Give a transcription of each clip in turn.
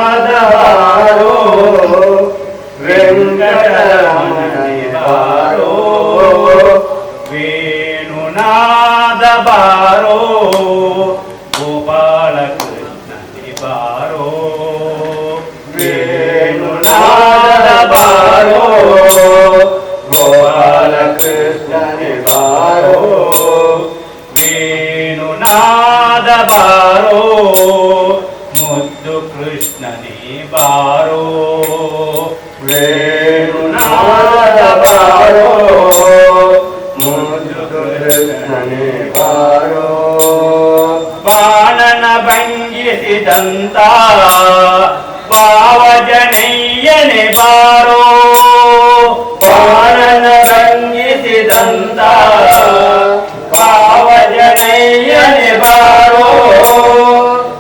ವೇಣುನಾದವಾರೋ ವೆಂಕಟರಮಣನೆ ಬಾರೋ ವೇಣುನಾದ ಬಾರೋ ಗೋಪಾಲ ಕೃಷ್ಣನೆ ಬಾರೋ ವೇಣುನಾದ ಬಾರೋ ಗೋಪಾಲ ಕೃಷ್ಣನೆ ಬಾರೋ ವೇಣುನಾದ ಬಾರೋ ಮುದ್ದು ಕೃಷ್ಣನೇ ಬಾರೋ ವೇಣುನಾದ ಬಾರೋ ಮುದ್ದು ಕೃಷ್ಣನೇ ಬಾರೋ ಬಾಣನ ಭಂಗಿಸಿದಂತ ಭಾವಜನಯ್ಯನೆ ಬಾರೋ ಬಾಣನ ಭಂಗಿಸಿದಂತ ಭಾವಜನಯ್ಯನೆ ಬಾರೋ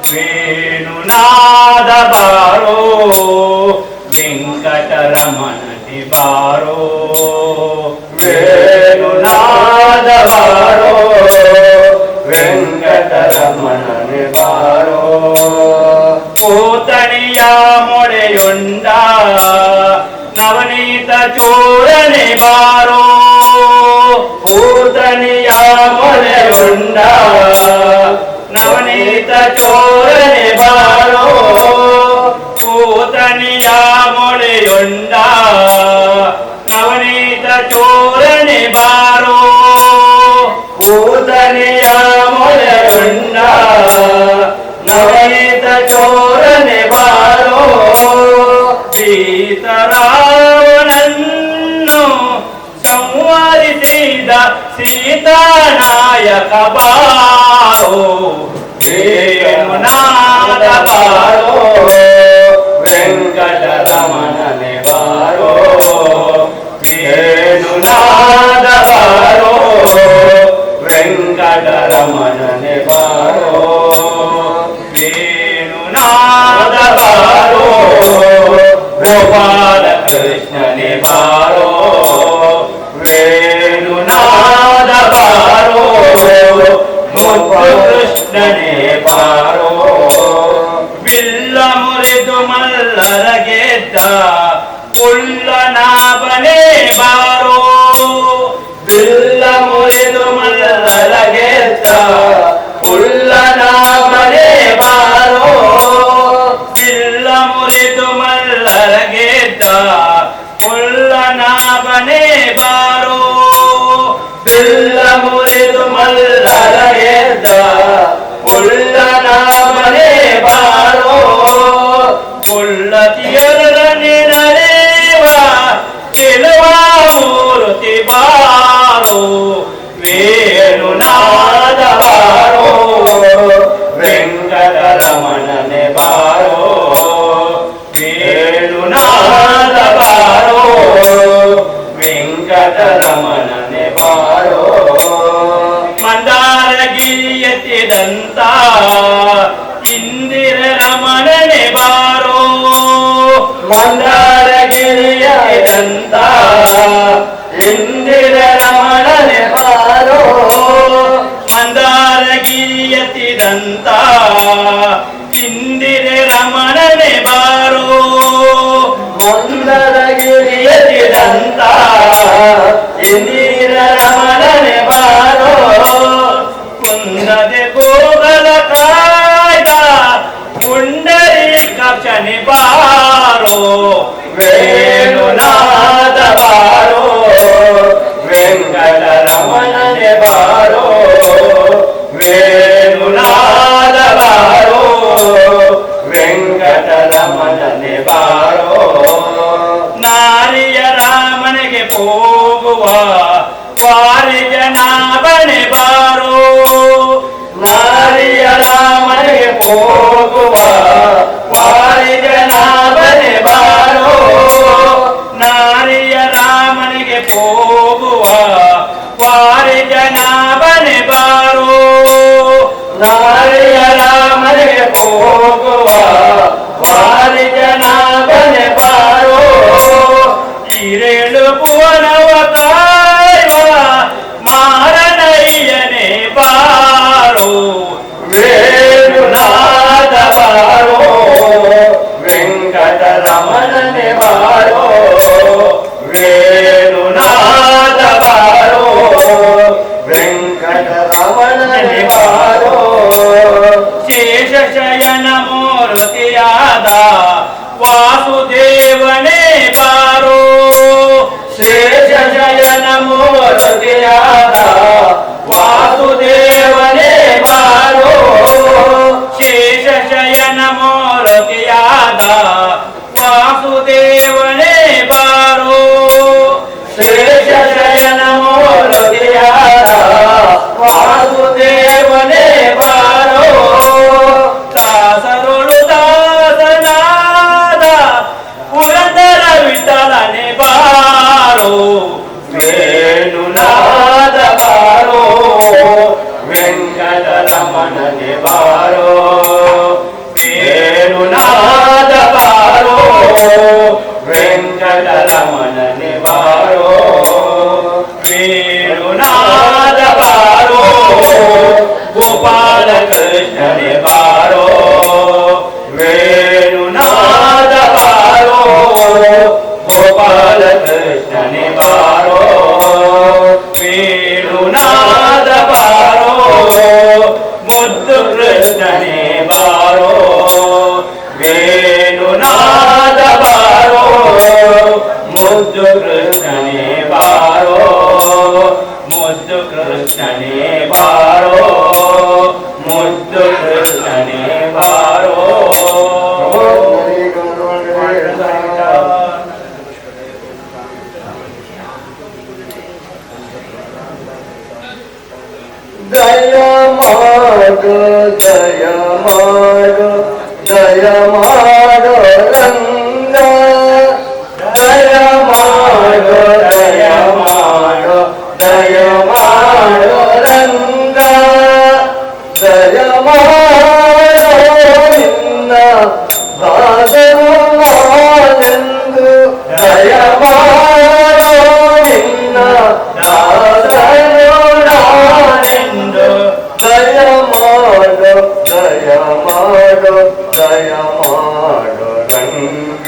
ವೇಣುನಾದ ಬಾರೋ ವೆಂಕಟರಮಣನೆ ಬಾರೋ ವೇಣುನಾದ ಬಾರೋ ವೆಂಕಟರಮಣನೆ ಬಾರೋ ಕೋತಣಿಯ ಮೊಳೆಯೊಂಡ ನವನೀತ ಚೋರನೆ ಬಾರೋ ಕೋತಣಿಯ ಮೊಳೆಯೊಂಡ ನವನೀತ ಚೋರನೆ ಬಾರೋ ಕೋತಣಿಯ ಮೊಳೆಯೊಂಡ ನವನೀತ ಚೋರನೆ ಬಾರೋ ಕೂತನೆಯ ಮೊಳೆಯೊಂಡ ನವನೀತ ಚೋರನೆ ಬಾರೋ ಸೀತಾರಾಮನನ್ನು ಸಂವರಿಸಿದ ಸೀತಾನಾಯಕ ಬಾರೋ ವೇಣುನಾದ ಬಾರೋ ವೆಂಕಟರಮಣನೆ ಬಾರೋ ವೇಣುನಾದ ಬಾರೋ ವೆಂಕಟರಮಣನೆ ಬಾರೋ ವೇಣುನಾದ ಬಾರೋ ಗೋಪಾಲ ಕೃಷ್ಣನೆ ಬಾರೋ ವೇಣುನಾದ ಬಾರೋ ಮುದ್ದು ಕೃಷ್ಣನೆ ಬಾರೋ ಬಿಲ್ಲ ಮುರಿದು ಮಲ್ಲರ ಗೆದ್ದ ಕುಳ್ಳನಾಭನೇ ಬಾರೋ ಬಿಲ್ಲ ಮುರಿದು ಮಲ್ಲರ ಗೆದ್ದ ಕುಳ್ಳನಾಭನೇ ಬಾರೋ ಬಿಲ್ಲ ಮುರಿದು ಮಲ್ಲರ ಗೆದ್ದ ಕುಳ್ಳನಾಭನೇ ಬಾರೋ ಬಿಲ್ಲ ಮುರಿದು ಮಲ್ಲರ ಗೆದ್ದ ಕುಳ್ಳನಾಭನೇ ಬಾರೋ ಕುಳ್ಳತಿಯರನೆ ನರೇವ ಗೆಲುವ ಮೂರ್ತಿ ಬಾರೋ ವೇಣುನಾದ ಬಾರೋ ವೆಂಕಟರಮಣನೆ ಬಾರೋ ವೇಣುನಾದ ಬಾರೋ ವೆಂಕಟರಮಣನೆ ಬಾರೋ ಮಂದಾರ ಗಿರಿಯತ್ತಿದಂತ ಇಂದಿರ ರಮಣನೆ ಬಾರೋ ಮಂದಾರ ಗಿರಿಯತ್ತಿದಂತ ಇಂದಿರ ರಮಣನೆ ಬಾರೋ ಮಂದಾರ ಗಿರಿಯತ್ತಿದಂತ ಇಂದಿರ ರಮಣನೆ ಬಾರೋ ಮಂದಾರ ಗಿರಿಯತ್ತಿದಂತ ಇಂದಿರ ರಮಣನೆ ಬಾರೋ ಕುಂದದೆ ಗೋಗಲ ಕಾಯ್ದ ಪುಂಡರೀಕಾಕ್ಷನೆ ಬಾರೋ ವೇಣುನಾದ ಬಾರೋ ವೆಂಕಟರಮಣನೆ ಬಾರೋ ವೇಣುನಾದ ಬಾರೋ ವೆಂಕಟರಮಣನೆ ಬಾರೋ ನಾರಿಯ ರಾಮನಿಗೆ ಹೋಗುವ ವಾರಿಜನಾಭನೆ ಬಾರೋ ನಾರಿಯ ರಾಮನಿಗೆ ಹೋಗುವ ವಾರಿಜನಾಭನೆ ಬಾರೋ ನಾರಿಯ ರಾಮನಿಗೆ ಹೋಗುವ ವಾರಿಜನಾಭನೆ ಬಾರೋ ನಾರಿಯ ರಾಮನಿಗೆ ಹೋಗುವ ವಾರಿಜನಾಭನೆ ಬಾರೋ ಹಿರೇಳು ಭುವನವ ಕಾಯುವ ಮಾರನಯ್ಯನೆ ಬಾರೋ ವೇಣುನಾದ ವಾಸುದೇವನೇ ಬಾರೋ ಶೇಷ ಶಯನ ಮೂರ್ತಿಯಾದ ವಾಸುದೇವನೇ ಬಾರೋ ಶೇಷ ಶಯನ ಮೂರ್ತಿಯಾದ ವಾಸುದೇವನೇ ಬಾರೋ ಶೇಷ ಶಯನ ಮೂರ್ತಿಯಾದ ವಾಸುದೇವನೇ ಬಾರೋ ದಾಸರುಳು ದಾಸನಾದ ಪುರಂದರ ವಿಠಲನೆ ಬಾರೋ ವೇಣುನಾದ ಬಾರೋ ವೆಂಕಟರಮಣನೆ ಬಾರೋ ವೇಣುನಾದ ಬಾರೋ ವೆಂಕಟರಮಣನೆ ಬಾರೋ ವೇಣುನಾದ ಬಾರೋ ಗೋಪಾಲ ಕೃಷ್ಣನೆ ಬಾರೋ ವೇಣುನಾದ ಬಾರೋ ಗೋಪಾಲ ಕೃಷ್ಣನೆ ಬಾರೋ ವೇಣುನಾದ ಬಾರೋ ಮುದ್ದು ಕೃಷ್ಣನೆ ಬಾರೋ ವೇಣುನಾದ ಬಾರೋ ಮುದ್ದು ಕೃಷ್ಣನೆ ಬಾರೋ ಮುದ್ದು ಕೃಷ್ಣನೆ ಬಾರೋ ಮುದ್ದು ಕೃಷ್ಣನೆ ಬಾರೋ ದಯ ಮಾಡು ದಯ ಮಾಡು ದಯ ಮಾಡು ರಂಗ ದಯ ಮಾಡು ದಯ ಮಾಡು ದಯ ಮಾಡು ರಂಗ ದಯ ಮಾಡು ನಿನ್ನ ದಾಸರು ನಾನೆಂದು ದಯ ಮಾಡು ನಿನ್ನ ದಾಸರು ನಾನೆಂದು ದಯ ಮಾಡು ದಯ ಮಾಡು ದಯ ಮಾಡು ರಂಗ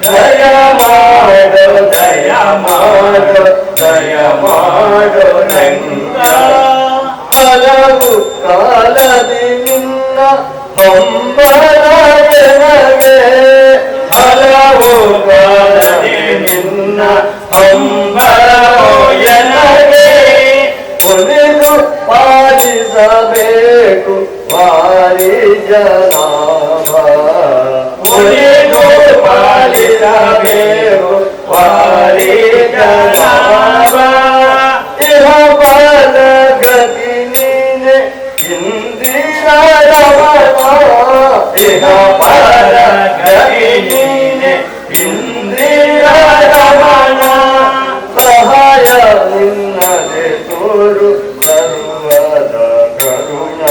ದಯ ಮಾಡು ದಯ ಮಾಡು ದಯ ಮಾಡು ರಂಗ ಹಲವು ಕಾಲದಿ ನಿನ್ನ ಹಂಬರಾಯನಗೆ ಹಲವು ಕಾಲದಿ ನಿನ್ನ ಹಂಬರಾಯನಗೆ ಒಲಿದು ಪಾಲಿಸಬೇಕು ವಾರಿ ಜನಾಭ ಒಲಿದು ಪಾಲಿಸಬೇಕು ವಾರಿ ಜನಾಭ ಇಹ ಬಲ ಗತಿ ನೀನೆ ಇಂದಿರಾ ರಮಣ ಇಹ ಬಲ ಗತಿ ನೀನೆ ಇಂದಿರಾ ರಮಣ ಸಹಾಯ ನಿನ್ನದೆ ತೋರು ಸರ್ವದ ಕರುಣ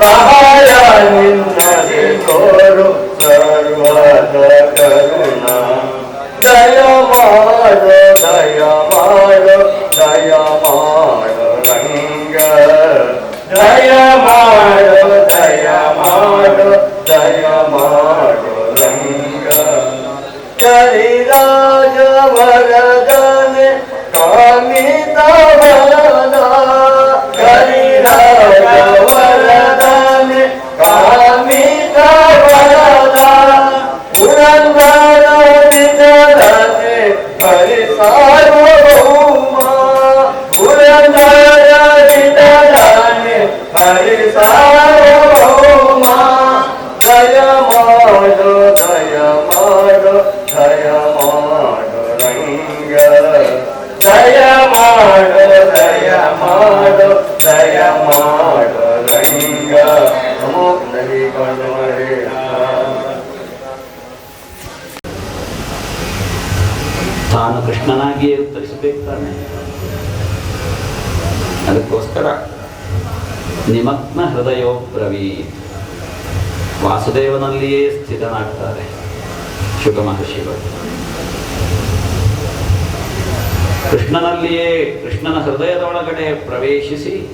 ಸಹಾಯ ನಿನ್ನದೆ ತೋರು ಸರ್ವದ ಕರುಣ ದಯ ಮಾಡು ದಯ ಮಾಡು ದಯ ಮಾಡು ರಂಗ ದಯ ಮಾಡು ದಯ ಮಾಡು ದಯ ಮಾಡು ರಂಗ ಕರಿರಾಜ ವರದನೆ ಕಾಮಿತ ವರದ ಕರಿರಾಜ ವರದನೆ ಕಾಮಿತ ವರದ ಪುರಂದರ ವಿಠಲನೆ ಹರಿ ಸಾರ್ವಭೌಮ ಪುರಂದರ ವಿಠಲನೆ ಹರಿ ಸಾರ್ವಭೌಮ ದಯ ಮಾಡು ದಯ ಮಾಡು ದಯ ಮಾಡು ರಂಗ ದಯ ಮಾಡು ದಯ ಮಾಡು ದಯ ಮಾಡು ರಂಗ ನಮೋ ನದಿ ಕಣ್ಣರೆ ತಾನು ಕೃಷ್ಣನಾಗಿಯೇ ಉತ್ತರಿಸಬೇಕು ತಾನೆ. ಅದಕ್ಕೋಸ್ಕರ ನಿಮಗ್ನ ಹೃದಯೋ ಬ್ರವೀ ವಾಸುದೇವನಲ್ಲಿಯೇ ಸ್ಥಿತನಾಗ್ತಾರೆ ಶುಕ ಮಹರ್ಷಿಗಳು. ಕೃಷ್ಣನಲ್ಲಿಯೇ ಕೃಷ್ಣನ ಹೃದಯದ ಒಳಗಡೆ ಪ್ರವೇಶಿಸಿ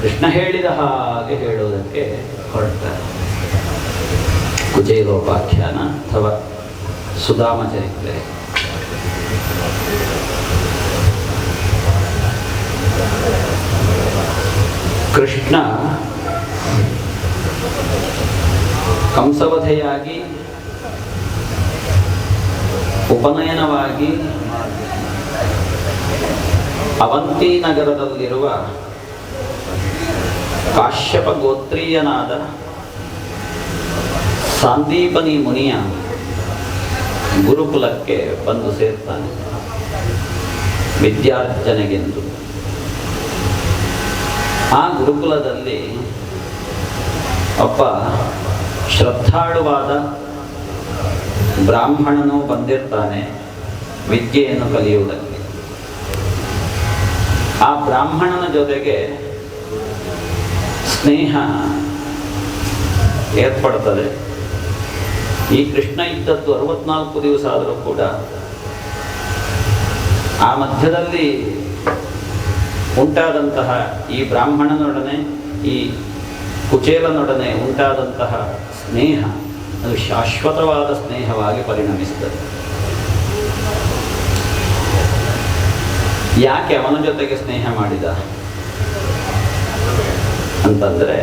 ಕೃಷ್ಣ ಹೇಳಿದ ಹಾಗೆ ಹೇಳುವುದಕ್ಕೆ ಹೊರಡ್ತಾರೆ. ಕುಚೇಲೋಪಾಖ್ಯಾನ ಅಥವಾ ಸುಧಾಮ ಚರಿತ್ರೆ. ಕೃಷ್ಣ ಕಂಸವಧೆಯಾಗಿ ಉಪನಯನವಾಗಿ ಅವಂತಿ ನಗರದಲ್ಲಿರುವ ಕಾಶ್ಯಪ ಗೋತ್ರೀಯನಾದ ಸಾಂದೀಪನಿ ಮುನಿಯ ಗುರುಕುಲಕ್ಕೆ ಬಂದು ಸೇರ್ತಾನೆ ವಿದ್ಯಾರ್ಜನೆಗೆಂದು. ಆ ಗುರುಕುಲದಲ್ಲಿ ಒಬ್ಬ ಶ್ರದ್ಧಾಳುವಾದ ಬ್ರಾಹ್ಮಣನು ಬಂದಿರ್ತಾನೆ ವಿದ್ಯೆಯನ್ನು ಕಲಿಯುವುದಕ್ಕೆ. ಆ ಬ್ರಾಹ್ಮಣನ ಜೊತೆಗೆ ಸ್ನೇಹ ಏರ್ಪಡ್ತದೆ. ಈ ಕೃಷ್ಣ ಇದ್ದದ್ದು 64 ದಿವಸ ಆದರೂ ಕೂಡ ಆ ಮಧ್ಯದಲ್ಲಿ ಉಂಟಾದಂತಹ ಈ ಬ್ರಾಹ್ಮಣನೊಡನೆ ಈ ಕುಚೇಲನೊಡನೆ ಉಂಟಾದಂತಹ ಸ್ನೇಹ ಅದು ಶಾಶ್ವತವಾದ ಸ್ನೇಹವಾಗಿ ಪರಿಣಮಿಸುತ್ತದೆ. ಯಾಕೆ ಅವನ ಜೊತೆಗೆ ಸ್ನೇಹ ಮಾಡಿದ ಅಂತಂದ್ರೆ,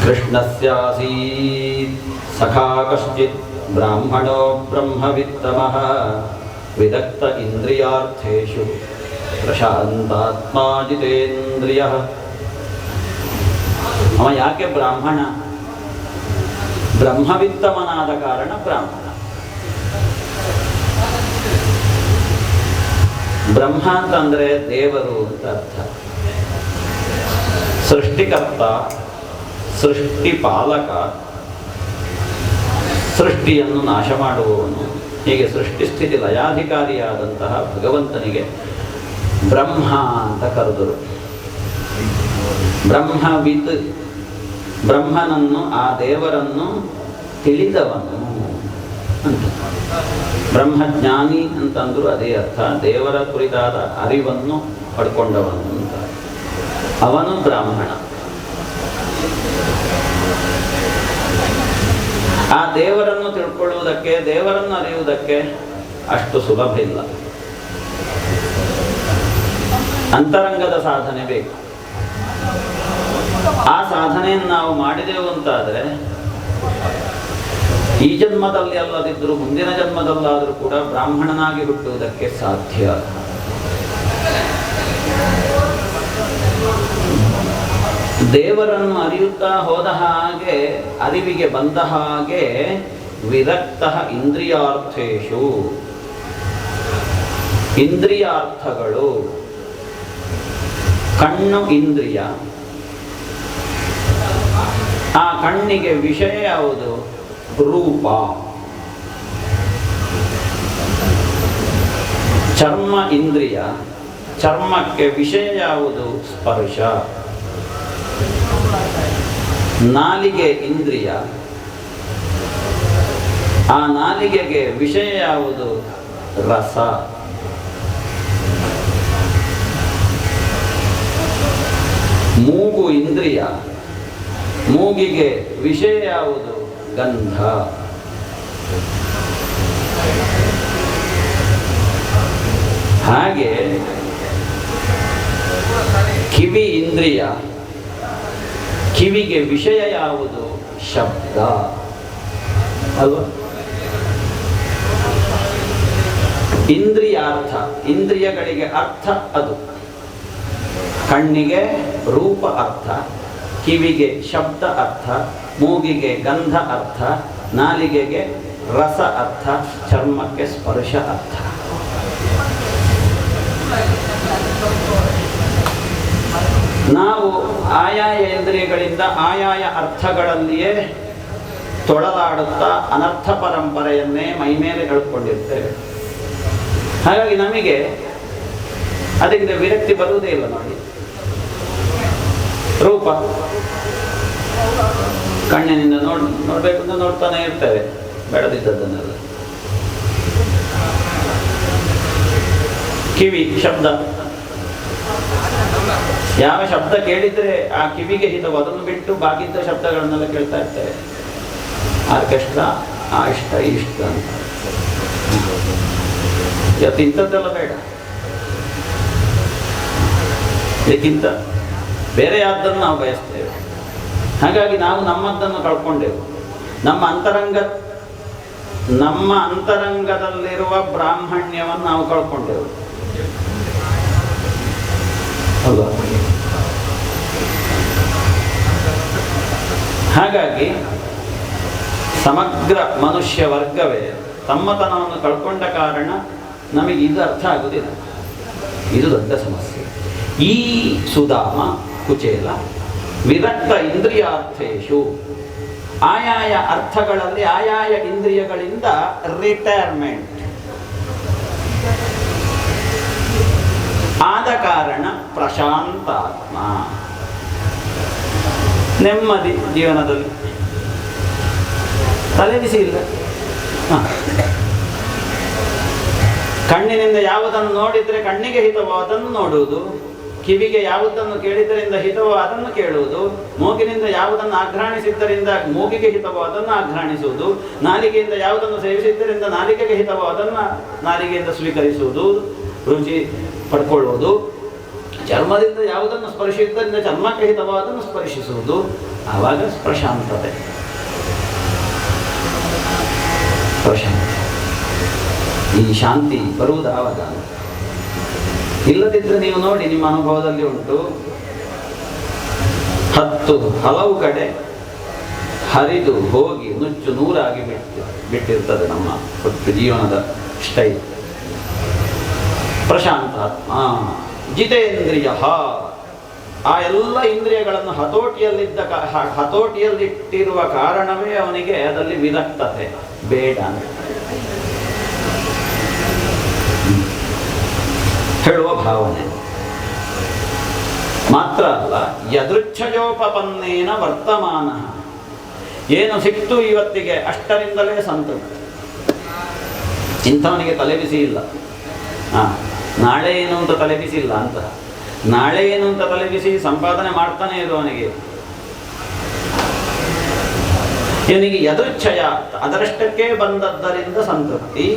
ಕೃಷ್ಣಸ್ಯಾಸೀತ್ ಸಖಾ ಕಶ್ಚಿತ್ ಬ್ರಾಹ್ಮಣೋ ಬ್ರಹ್ಮವಿತ್ತಮಃ ವಿದಗ್ಧ ಇಂದ್ರಿಯಾರ್ಥೇಷು ಪ್ರಶಾಂತಾತ್ಮಾ ಜಿತೇಂದ್ರಿಯಃ. ಅವ ಯಾಕೆ ಬ್ರಾಹ್ಮಣ? ಬ್ರಹ್ಮವಿತ್ತಮನಾದ ಕಾರಣ ಬ್ರಾಹ್ಮಣ. ಬ್ರಹ್ಮ ಅಂತಂದ್ರೆ ದೇವರು ಅಂತ ಅರ್ಥ. ಸೃಷ್ಟಿಕರ್ತ, ಸೃಷ್ಟಿಪಾಲಕ, ಸೃಷ್ಟಿಯನ್ನು ನಾಶ ಮಾಡುವವನು, ಹೀಗೆ ಸೃಷ್ಟಿ ಸ್ಥಿತಿ ಲಯಾಧಿಕಾರಿಯಾದಂತಹ ಭಗವಂತನಿಗೆ ಬ್ರಹ್ಮ ಅಂತ ಕರೆದರು. ಬ್ರಹ್ಮವಿತ್, ಬ್ರಹ್ಮನನ್ನು, ಆ ದೇವರನ್ನು ತಿಳಿದವನು ಅಂತ. ಬ್ರಹ್ಮಜ್ಞಾನಿ ಅಂತಂದ್ರು ಅದೇ ಅರ್ಥ, ದೇವರ ಕುರಿತಾದ ಅರಿವನ್ನು ಪಡ್ಕೊಂಡವನು ಅಂತ. ಅವನು ಬ್ರಾಹ್ಮಣ. ಆ ದೇವರನ್ನು ತಿಳ್ಕೊಳ್ಳುವುದಕ್ಕೆ, ದೇವರನ್ನು ಅರಿಯುವುದಕ್ಕೆ ಅಷ್ಟು ಸುಲಭ ಇಲ್ಲ. ಅಂತರಂಗದ ಸಾಧನೆ ಬೇಕು. ಆ ಸಾಧನೆಯನ್ನು ನಾವು ಮಾಡಿದೆವು ಅಂತಾದರೆ ಈ ಜನ್ಮದಲ್ಲಿ ಅಲ್ಲದಿದ್ದರೂ ಮುಂದಿನ ಜನ್ಮದಲ್ಲಾದರೂ ಕೂಡ ಬ್ರಾಹ್ಮಣನಾಗಿ ಹುಟ್ಟುವುದಕ್ಕೆ ಸಾಧ್ಯ. ದೇವರನ್ನು ಅರಿಯುತ್ತಾ ಹೋದ ಹಾಗೆ, ಅರಿವಿಗೆ ಬಂದ ಹಾಗೆ ವಿರಕ್ತ ಇಂದ್ರಿಯಾರ್ಥೇಷು, ಇಂದ್ರಿಯಾರ್ಥಗಳು, ಕಣ್ಣು ಇಂದ್ರಿಯ. ಆ ಕಣ್ಣಿಗೆ ವಿಷಯ ಯಾವುದು? ರೂಪ. ಚರ್ಮ ಇಂದ್ರಿಯ, ಚರ್ಮಕ್ಕೆ ವಿಷಯ ಯಾವುದು? ಸ್ಪರ್ಶ. ನಾಲಿಗೆ ಇಂದ್ರಿಯ, ಆ ನಾಲಿಗೆಗೆ ವಿಷಯ ಯಾವುದು? ರಸ. ಮೂಗು ಇಂದ್ರಿಯ, ಮೂಗಿಗೆ ವಿಷಯ ಯಾವುದು? ಗಂಧ. ಹಾಗೆ ಕಿವಿ ಇಂದ್ರಿಯ, ಕಿವಿಗೆ ವಿಷಯ ಯಾವುದು? ಶಬ್ದ ಅಲ್ವಾ? ಇಂದ್ರಿಯಾರ್ಥ, ಇಂದ್ರಿಯಗಳಿಗೆ ಅರ್ಥ ಅದು. ಕಣ್ಣಿಗೆ ರೂಪ ಅರ್ಥ, ಕಿವಿಗೆ ಶಬ್ದ ಅರ್ಥ, ಮೂಗಿಗೆ ಗಂಧ ಅರ್ಥ, ನಾಲಿಗೆಗೆ ರಸ ಅರ್ಥ, ಚರ್ಮಕ್ಕೆ ಸ್ಪರ್ಶ ಅರ್ಥ. ನಾವು ಆಯಾಯ ಇಂದ್ರಿಯಗಳಿಂದ ಆಯಾಯ ಅರ್ಥಗಳಲ್ಲಿಯೇ ತೊಳಲಾಡುತ್ತಾ ಅನರ್ಥ ಪರಂಪರೆಯನ್ನೇ ಮೈಮೇಲೆ ಎಳ್ಕೊಂಡಿರ್ತೇವೆ. ಹಾಗಾಗಿ ನಮಗೆ ಅದರಿಂದ ವಿರಕ್ತಿ ಬರುವುದೇ ಇಲ್ಲ. ನೋಡಿ, ರೂಪ ಕಣ್ಣಿನಿಂದ ನೋಡ್ಬೇಕು ಅಂತ ನೋಡ್ತಾನೆ ಇರ್ತೇವೆ ಬೆಳೆದಿದ್ದದನ್ನೆಲ್ಲ. ಕಿವಿ ಶಬ್ದ, ಯಾವ ಶಬ್ದ ಕೇಳಿದ್ರೆ ಆ ಕಿವಿಗೆ ಹಿತವು ಅದನ್ನು ಬಿಟ್ಟು ಬಾಕಿದ್ದ ಶಬ್ದಗಳನ್ನೆಲ್ಲ ಕೇಳ್ತಾ ಇರ್ತೇವೆ. ಆರ್ಕೆಸ್ಟ್ರಾ, ಆ ಇಷ್ಟ ಇಷ್ಟ ಅಂತ. ಇವತ್ತು ಇಂಥದ್ದೆಲ್ಲ ಬೇಡ. ಇದಕ್ಕಿಂತ ಬೇರೆ ಯಾವ್ದನ್ನು ನಾವು ಬಯಸ್ತೇವೆ. ಹಾಗಾಗಿ ನಾವು ನಮ್ಮದನ್ನು ಕಳ್ಕೊಂಡೆವು. ನಮ್ಮ ಅಂತರಂಗದಲ್ಲಿರುವ ಬ್ರಾಹ್ಮಣ್ಯವನ್ನು ನಾವು ಕಳ್ಕೊಂಡೆವು ಅಲ್ವಾ? ಹಾಗಾಗಿ ಸಮಗ್ರ ಮನುಷ್ಯ ವರ್ಗವೇ ತಮ್ಮತನವನ್ನು ಕಳ್ಕೊಂಡ ಕಾರಣ ನಮಗೆ ಇದು ಅರ್ಥ ಆಗುವುದಿಲ್ಲ. ಇದು ದೊಡ್ಡ ಸಮಸ್ಯೆ. ಈ ಸುಧಾಮ ಕುಚೇಲ ವಿರಕ್ತ ಇಂದ್ರಿಯಾರ್ಥೇಶು, ಆಯಾಯ ಅರ್ಥಗಳಲ್ಲಿ ಆಯಾಯ ಇಂದ್ರಿಯಗಳಿಂದ ರಿಟೈರ್ಮೆಂಟ್ ಆದ ಕಾರಣ ಪ್ರಶಾಂತಾತ್ಮ, ನೆಮ್ಮದಿ ಜೀವನದಲ್ಲಿ, ತಲೆಬಿಸಿ ಇಲ್ಲ. ಕಣ್ಣಿನಿಂದ ಯಾವುದನ್ನು ನೋಡಿದರೆ ಕಣ್ಣಿಗೆ ಹಿತವೋ ಅದನ್ನು ನೋಡುವುದು, ಕಿವಿಗೆ ಯಾವುದನ್ನು ಕೇಳಿದ್ದರಿಂದ ಹಿತವೋ ಅದನ್ನು ಕೇಳುವುದು, ಮೂಗಿನಿಂದ ಯಾವುದನ್ನು ಆಘ್ರಾಣಿಸಿದ್ದರಿಂದ ಮೂಗಿಗೆ ಹಿತವೋ ಅದನ್ನು ಆಘ್ರಾಣಿಸುವುದು, ನಾಲಿಗೆಯಿಂದ ಯಾವುದನ್ನು ಸೇವಿಸಿದ್ದರಿಂದ ನಾಲಿಗೆಗೆ ಹಿತವೋ ಅದನ್ನು ನಾಲಿಗೆಯಿಂದ ಸ್ವೀಕರಿಸುವುದು, ರುಚಿ ಪಡ್ಕೊಳ್ಳುವುದು, ಚರ್ಮದಿಂದ ಯಾವುದನ್ನು ಸ್ಪರ್ಶಿದ್ದರಿಂದ ಚರ್ಮಕ್ಕೆ ಹಿತವೋ ಅದನ್ನು ಸ್ಪರ್ಶಿಸುವುದು. ಆವಾಗ ಪ್ರಶಾಂತತೆ. ಈ ಶಾಂತಿ ಬರುವುದು ಆವಾಗ. ಇಲ್ಲದಿದ್ದರೆ ನೀವು ನೋಡಿ, ನಿಮ್ಮ ಅನುಭವದಲ್ಲಿ ಉಂಟು, ಹಲವು ಕಡೆ ಹರಿದು ಹೋಗಿ ನುಚ್ಚು ನೂರಾಗಿ ಬಿಟ್ಟಿರ್ತದೆ ನಮ್ಮ ಒಟ್ಟು ಜೀವನದ ಸ್ಟೈಲ್. ಪ್ರಶಾಂತಾತ್ಮ ಜಿತೇಂದ್ರಿಯ, ಆ ಎಲ್ಲ ಇಂದ್ರಿಯಗಳನ್ನು ಹತೋಟಿಯಲ್ಲಿಟ್ಟಿರುವ ಕಾರಣವೇ ಅವನಿಗೆ ಅದರಲ್ಲಿ ವಿರಕ್ತತೆ, ಬೇಡ ಅಂತ ಹೇಳುವ ಭಾವನೆ. ಮಾತ್ರ ಅಲ್ಲ, ಯದೃಚ್ಛಜೋಪಪನ್ನೇನ ವರ್ತಮಾನ, ಏನು ಸಿಕ್ತು ಇವತ್ತಿಗೆ ಅಷ್ಟರಿಂದಲೇ ಸಂತೃಪ್ತಿ. ಇಂಥವನಿಗೆ ತಲೆಬಿಸಿ ಇಲ್ಲ. ನಾಳೆ ಏನು ಅಂತ ತಲೆಬಿಸಿ ಇಲ್ಲ ಅಂತ. ನಾಳೆ ಏನು ಅಂತ ತಲೆಬಿಸಿ ಸಂಪಾದನೆ ಮಾಡ್ತಾನೆ ಇರುವವನಿಗೆ, ಇವನಿಗೆ ಯದೃಚ್ಛಯ ಅದರಷ್ಟಕ್ಕೆ ಬಂದದ್ದರಿಂದ ಸಂತೃಪ್ತಿ.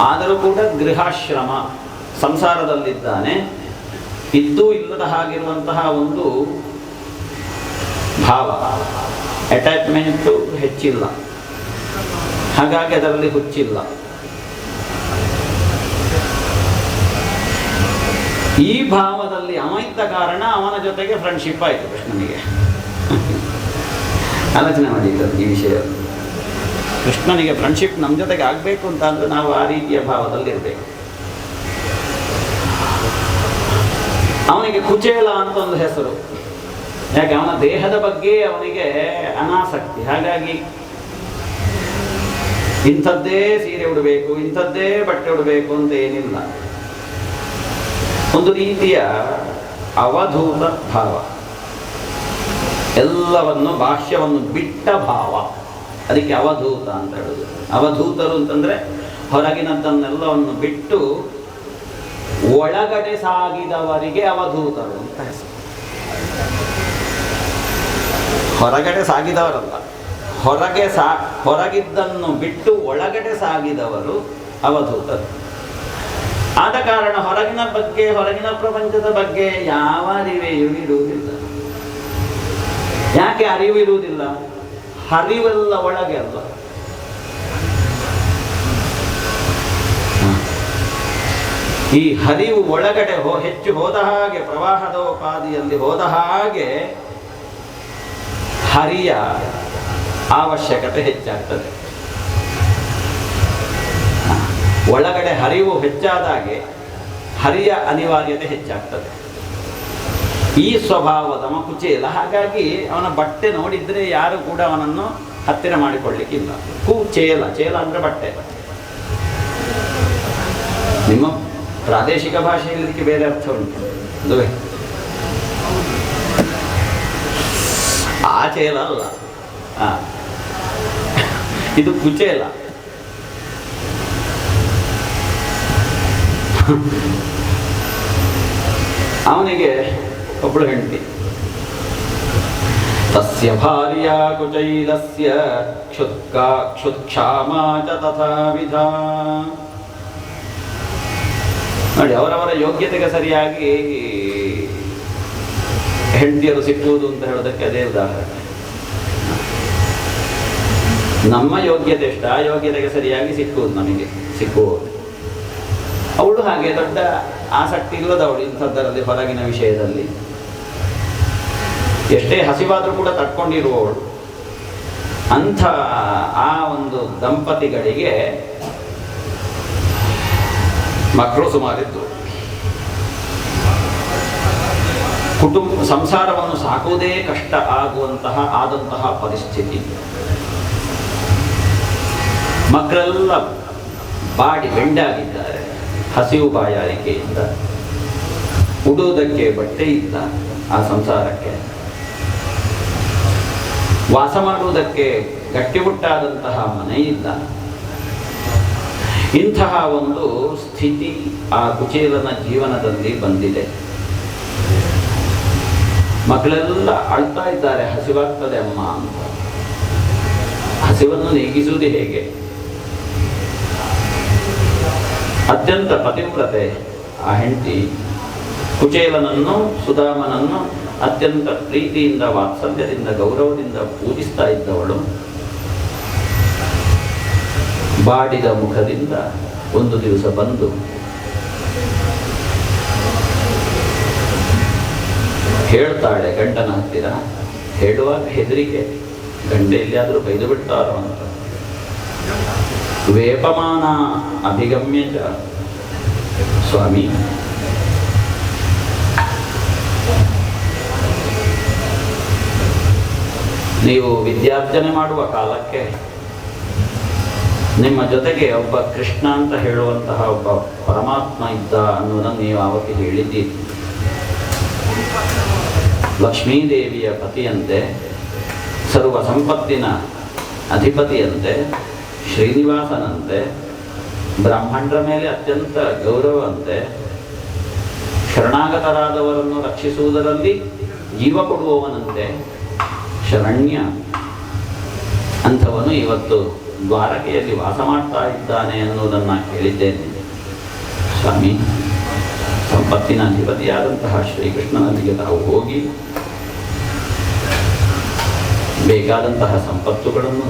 ಆದರೂ ಕೂಡ ಗೃಹಾಶ್ರಮ ಸಂಸಾರದಲ್ಲಿದ್ದಾನೆ, ಇದ್ದೂ ಇಲ್ಲದ ಹಾಗಿರುವಂತಹ ಒಂದು ಭಾವ, ಅಟ್ಯಾಚ್ಮೆಂಟು ಹೆಚ್ಚಿಲ್ಲ, ಹಾಗಾಗಿ ಅದರಲ್ಲಿ ಹುಚ್ಚಿಲ್ಲ. ಈ ಭಾವದಲ್ಲಿ ಅವ ಇದ್ದ ಕಾರಣ ಅವನ ಜೊತೆಗೆ ಫ್ರೆಂಡ್ಶಿಪ್ ಆಯಿತು ಕೃಷ್ಣನಿಗೆ. ಆಲೋಚನೆ ಮಾಡಿ ಈ ವಿಷಯ. ಕೃಷ್ಣನಿಗೆ ಫ್ರೆಂಡ್ಶಿಪ್ ನಮ್ಮ ಜೊತೆಗೆ ಆಗಬೇಕು ಅಂತ ಅಂದ್ರೆ ನಾವು ಆ ರೀತಿಯ ಭಾವದಲ್ಲಿರಬೇಕು. ಅವನಿಗೆ ಕುಚೇಲ ಅಂತ ಒಂದು ಹೆಸರು, ಯಾಕೆ ಅವನ ದೇಹದ ಬಗ್ಗೆ ಅವನಿಗೆ ಅನಾಸಕ್ತಿ. ಹಾಗಾಗಿ ಇಂಥದ್ದೇ ಸೀರೆ ಉಡಬೇಕು, ಇಂಥದ್ದೇ ಬಟ್ಟೆ ಉಡಬೇಕು ಅಂತ ಏನಿಲ್ಲ. ಒಂದು ರೀತಿಯ ಅವಧೂತ ಭಾವ, ಎಲ್ಲವನ್ನು ಬಾಹ್ಯವನ್ನು ಬಿಟ್ಟ ಭಾವ, ಅದಕ್ಕೆ ಅವಧೂತ ಅಂತ ಹೇಳುದು. ಅವಧೂತರು ಅಂತಂದ್ರೆ ಹೊರಗಿನದ್ದನ್ನೆಲ್ಲವನ್ನು ಬಿಟ್ಟು ಒಳಗಡೆ ಸಾಗಿದವರಿಗೆ ಅವಧೂತರು ಅಂತ ಹೆಸರು. ಹೊರಗಡೆ ಸಾಗಿದವರಲ್ಲ, ಹೊರಗಿದ್ದನ್ನು ಬಿಟ್ಟು ಒಳಗಡೆ ಸಾಗಿದವರು ಅವಧೂತರು. ಆದ ಕಾರಣ ಹೊರಗಿನ ಬಗ್ಗೆ, ಹೊರಗಿನ ಪ್ರಪಂಚದ ಬಗ್ಗೆ ಯಾವ ಅರಿವೆಯೂ ಇರುವುದಿಲ್ಲ. ಯಾಕೆ ಅರಿವು ಇರುವುದಿಲ್ಲ? ಹರಿವೆಲ್ಲ ಒಳಗೆ ಅಲ್ಲ. ಈ ಹರಿವು ಒಳಗಡೆ ಹೆಚ್ಚು ಹೋದ ಹಾಗೆ, ಪ್ರವಾಹದೋಪಾದಿಯಲ್ಲಿ ಹೋದ ಹಾಗೆ ಹರಿಯ ಅವಶ್ಯಕತೆ ಹೆಚ್ಚಾಗ್ತದೆ. ಒಳಗಡೆ ಹರಿವು ಹೆಚ್ಚಾದಾಗೆ ಹರಿಯ ಅನಿವಾರ್ಯತೆ ಹೆಚ್ಚಾಗ್ತದೆ. ಈ ಸ್ವಭಾವದ ಕುಚೇಲ. ಹಾಗಾಗಿ ಅವನ ಬಟ್ಟೆ ನೋಡಿದ್ರೆ ಯಾರು ಕೂಡ ಅವನನ್ನು ಹತ್ತಿರ ಮಾಡಿಕೊಳ್ಳಿಕ್ಕಿಲ್ಲ. ಕುಚೇಲ, ಚೇಲ ಅಂದ್ರೆ ಬಟ್ಟೆ. ನಿಮ್ಮ ಪ್ರಾದೇಶಿಕ ಭಾಷೆಯಲ್ಲಿ ಇದಕ್ಕೆ ಬೇರೆ ಅರ್ಥ ಉಂಟು, ಅದುವೇ ಆ ಚೇಲ ಅಲ್ಲ, ಇದು ಕುಚೇಲ. ಅವನಿಗೆ ಒಬ್ಬಳು ಹೆಂಡತಿ. ತಸ್ಯ ಭಾರ್ಯ ಕುಚೈಲಸ್ಯ ಕ್ಷುತ್ಕ್ಷಾಮಾ ಚ ತಥಾವಿಧ. ನೋಡಿ, ಅವರವರ ಯೋಗ್ಯತೆಗೆ ಸರಿಯಾಗಿ ಹೆಂಡತಿಯರು ಸಿಕ್ಕುವುದು ಅಂತ ಹೇಳೋದಕ್ಕೆ ಅದೇ ಉದಾಹರಣೆ. ನಮ್ಮ ಯೋಗ್ಯತೆ ಎಷ್ಟು, ಆ ಯೋಗ್ಯತೆಗೆ ಸರಿಯಾಗಿ ಸಿಕ್ಕುವುದು ನಮಗೆ ಸಿಕ್ಕುವುದು. ಅವಳು ಹಾಗೆ ದೊಡ್ಡ ಆಸಕ್ತಿ ಇಲ್ಲದವಳು ಇಂಥದ್ದರಲ್ಲಿ, ಹೊರಗಿನ ವಿಷಯದಲ್ಲಿ. ಎಷ್ಟೇ ಹಸಿವಾದರೂ ಕೂಡ ತಟ್ಕೊಂಡಿರುವವಳು. ಅಂಥ ಆ ಒಂದು ದಂಪತಿಗಳಿಗೆ ಮಕ್ಕಳು ಸುಮಾರಿದ್ದು. ಸಂಸಾರವನ್ನು ಸಾಕುವುದೇ ಕಷ್ಟ ಆದಂತಹ ಪರಿಸ್ಥಿತಿ. ಮಕ್ಕಳೆಲ್ಲ ಬಾಡಿ ಬೆಂಡಾಗಿದ್ದಾರೆ ಹಸಿವು ಬಾಯಾರಿಕೆಯಿಂದ. ಉಡುವುದಕ್ಕೆ ಬಟ್ಟೆ ಇಲ್ಲ ಆ ಸಂಸಾರಕ್ಕೆ. ವಾಸ ಮಾಡುವುದಕ್ಕೆ ಗಟ್ಟಿಮುಟ್ಟಾದಂತಹ ಮನೆ ಇಲ್ಲ. ಇಂತಹ ಒಂದು ಸ್ಥಿತಿ ಆ ಕುಚೇಲನ ಜೀವನದಲ್ಲಿ ಬಂದಿದೆ. ಮಕ್ಕಳೆಲ್ಲ ಅಳ್ತಾ ಇದ್ದಾರೆ, ಹಸಿವಾಗ್ತದೆ ಅಮ್ಮ ಅಂತ. ಹಸಿವನ್ನು ನೀಗಿಸುವುದು ಹೇಗೆ? ಅತ್ಯಂತ ಪತಿವ್ರತೆ ಆ ಹೆಂಡತಿ. ಕುಚೇಲನನ್ನು, ಸುಧಾಮನನ್ನು ಅತ್ಯಂತ ಪ್ರೀತಿಯಿಂದ, ವಾತ್ಸಲ್ಯದಿಂದ, ಗೌರವದಿಂದ ಪೂಜಿಸ್ತಾ ಇದ್ದವಳು. ಬಾಡಿದ ಮುಖದಿಂದ ಒಂದು ದಿವಸ ಬಂದು ಹೇಳ್ತಾಳೆ ಗಂಡನ ಹತ್ತಿರ. ಹೇಳುವಾಗ ಹೆದರಿಕೆ, ಗಂಡ ಎಲ್ಲಿಯಾದರೂ ಬೈದು ಬಿಡ್ತಾರೋ ಅಂತ. ವೇಪಮಾನ ಅಭಿಗಮ್ಯ ಚ ಸ್ವಾಮಿ, ನೀವು ವಿದ್ಯಾರ್ಜನೆ ಮಾಡುವ ಕಾಲಕ್ಕೆ ನಿಮ್ಮ ಜೊತೆಗೆ ಒಬ್ಬ ಕೃಷ್ಣ ಅಂತ ಹೇಳುವಂತಹ ಒಬ್ಬ ಪರಮಾತ್ಮ ಇದ್ದ ಅನ್ನೋದನ್ನು ನೀವು ಆವತ್ತು ಹೇಳಿದ್ದೀರಿ. ಲಕ್ಷ್ಮೀದೇವಿಯ ಪತಿಯಂತೆ, ಸರ್ವ ಸಂಪತ್ತಿನ ಅಧಿಪತಿಯಂತೆ, ಶ್ರೀನಿವಾಸನಂತೆ, ಬ್ರಾಹ್ಮಣರ ಮೇಲೆ ಅತ್ಯಂತ ಗೌರವಂತೆ, ಶರಣಾಗತರಾದವರನ್ನು ರಕ್ಷಿಸುವುದರಲ್ಲಿ ಜೀವ ಕೊಡುವವನಂತೆ, ಶರಣ್ಯ ಅಂಥವನು ಇವತ್ತು ದ್ವಾರಕೆಯಲ್ಲಿ ವಾಸ ಮಾಡ್ತಾ ಇದ್ದಾನೆ ಅನ್ನೋದನ್ನು ಕೇಳಿದ್ದೇನೆ. ಸ್ವಾಮಿ, ಸಂಪತ್ತಿನ ಅಧಿಪತಿಯಾದಂತಹ ಶ್ರೀಕೃಷ್ಣನಲ್ಲಿಗೆ ತಾವು ಹೋಗಿ ಬೇಕಾದಂತಹ ಸಂಪತ್ತುಗಳನ್ನು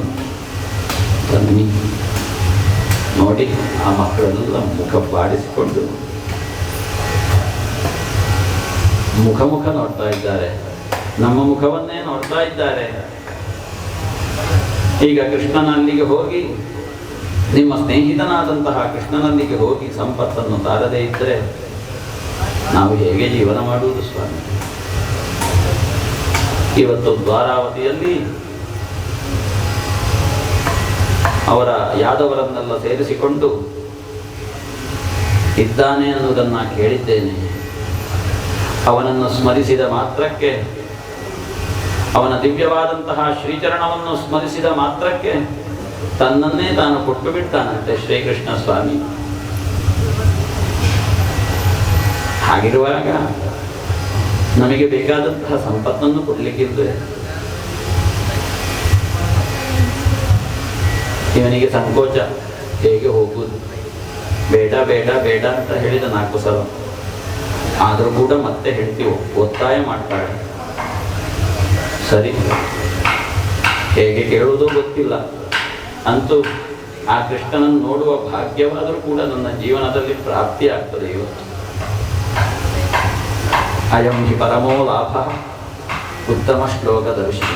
ತನ್ನಿ. ನೋಡಿ, ಆ ಮಕ್ಕಳೆಲ್ಲ ಮುಖ ಬಾಡಿಸಿಕೊಂಡು ಮುಖ ನೋಡ್ತಾ ಇದ್ದಾರೆ, ನಮ್ಮ ಮುಖವನ್ನೇ ನೋಡ್ತಾ ಇದ್ದಾರೆ. ಈಗ ಕೃಷ್ಣನಲ್ಲಿಗೆ ಹೋಗಿ, ನಿಮ್ಮ ಸ್ನೇಹಿತನಾದಂತಹ ಕೃಷ್ಣನಲ್ಲಿಗೆ ಹೋಗಿ ಸಂಪತ್ತನ್ನು ತಾರದೇ ಇದ್ದರೆ ನಾವು ಹೇಗೆ ಜೀವನ ಮಾಡುವುದು ಸ್ವಾಮಿ? ಇವತ್ತು ದ್ವಾರಾವತಿಯಲ್ಲಿ ಅವರ ಯಾದವರನ್ನೆಲ್ಲ ಸೇರಿಸಿಕೊಂಡು ಇದ್ದಾನೆ ಅನ್ನುವುದನ್ನು ಕೇಳಿದ್ದೇನೆ. ಅವನನ್ನು ಸ್ಮರಿಸಿದ ಮಾತ್ರಕ್ಕೆ, ಅವನ ದಿವ್ಯವಾದಂತಹ ಶ್ರೀಚರಣವನ್ನು ಸ್ಮರಿಸಿದ ಮಾತ್ರಕ್ಕೆ ತನ್ನನ್ನೇ ತಾನು ಕೊಟ್ಟು ಬಿಡ್ತಾನಂತೆ ಶ್ರೀಕೃಷ್ಣ ಸ್ವಾಮಿ. ಹಾಗಿರುವಾಗ ನಮಗೆ ಬೇಕಾದಂತಹ ಸಂಪತ್ತನ್ನು ಕೊಡ್ಲಿಕ್ಕಿದ್ರೆ ಇವನಿಗೆ ಸಂಕೋಚ, ಹೇಗೆ ಹೋಗುವುದು? ಬೇಡ ಬೇಡ ಬೇಡ ಅಂತ ಹೇಳಿದ 4 ಸಲ. ಆದರೂ ಕೂಡ ಮತ್ತೆ ಹೇಳ್ತೀವಿ, ಒತ್ತಾಯ ಮಾಡ್ತಾಳೆ. ಸರಿ, ಹೇಗೆ ಕೇಳುವುದೋ ಗೊತ್ತಿಲ್ಲ, ಅಂತೂ ಆ ಕೃಷ್ಣನನ್ನು ನೋಡುವ ಭಾಗ್ಯವಾದರೂ ಕೂಡ ನನ್ನ ಜೀವನದಲ್ಲಿ ಪ್ರಾಪ್ತಿ ಆಗ್ತದೆ ಇವತ್ತು. ಅಯಂ ಹಿ ಪರಮೋ ಲಾಭ ಉತ್ತಮ ಶ್ಲೋಕ ದರ್ಶನ.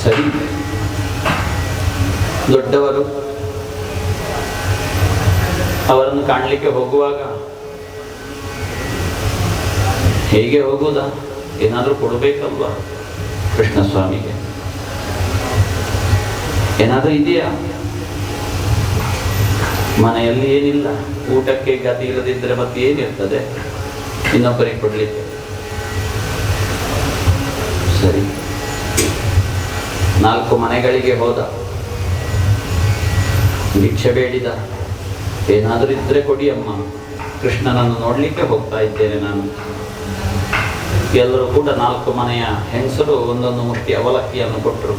ಸರಿ, ದೊಡ್ಡವರು ಅವರನ್ನು ಕಾಣಲಿಕ್ಕೆ ಹೋಗುವಾಗ ಹೇಗೆ ಹೋಗುವುದಾ? ಏನಾದರೂ ಕೊಡಬೇಕಲ್ವಾ ಕೃಷ್ಣ ಸ್ವಾಮಿಗೆ? ಏನಾದರೂ ಇದೆಯಾ? ಮನೆಯಲ್ಲಿ ಏನಿಲ್ಲ, ಊಟಕ್ಕೆ ಗತಿ ಇಲ್ಲದಿದ್ದರೆ ಮತ್ತೆ ಏನಿರ್ತದೆ ಇನ್ನೊಬ್ಬರಿಗೆ ಕೊಡ್ಲಿಕ್ಕೆ? ಸರಿ, 4 ಮನೆಗಳಿಗೆ ಹೋದ, ಭಿಕ್ಷೆ ಬೇಡಿದ. ಏನಾದರೂ ಇದ್ರೆ ಕೊಡಿ ಅಮ್ಮ, ಕೃಷ್ಣನನ್ನು ನೋಡ್ಲಿಕ್ಕೆ ಹೋಗ್ತಾ ಇದ್ದೇನೆ ನಾನು. ಎಲ್ಲರೂ ಕೂಡ 4 ಮನೆಯ ಹೆಂಗಸರು ಒಂದೊಂದು ಮುಷ್ಟಿ ಅವಲಕ್ಕಿಯನ್ನು ಕೊಟ್ಟರು.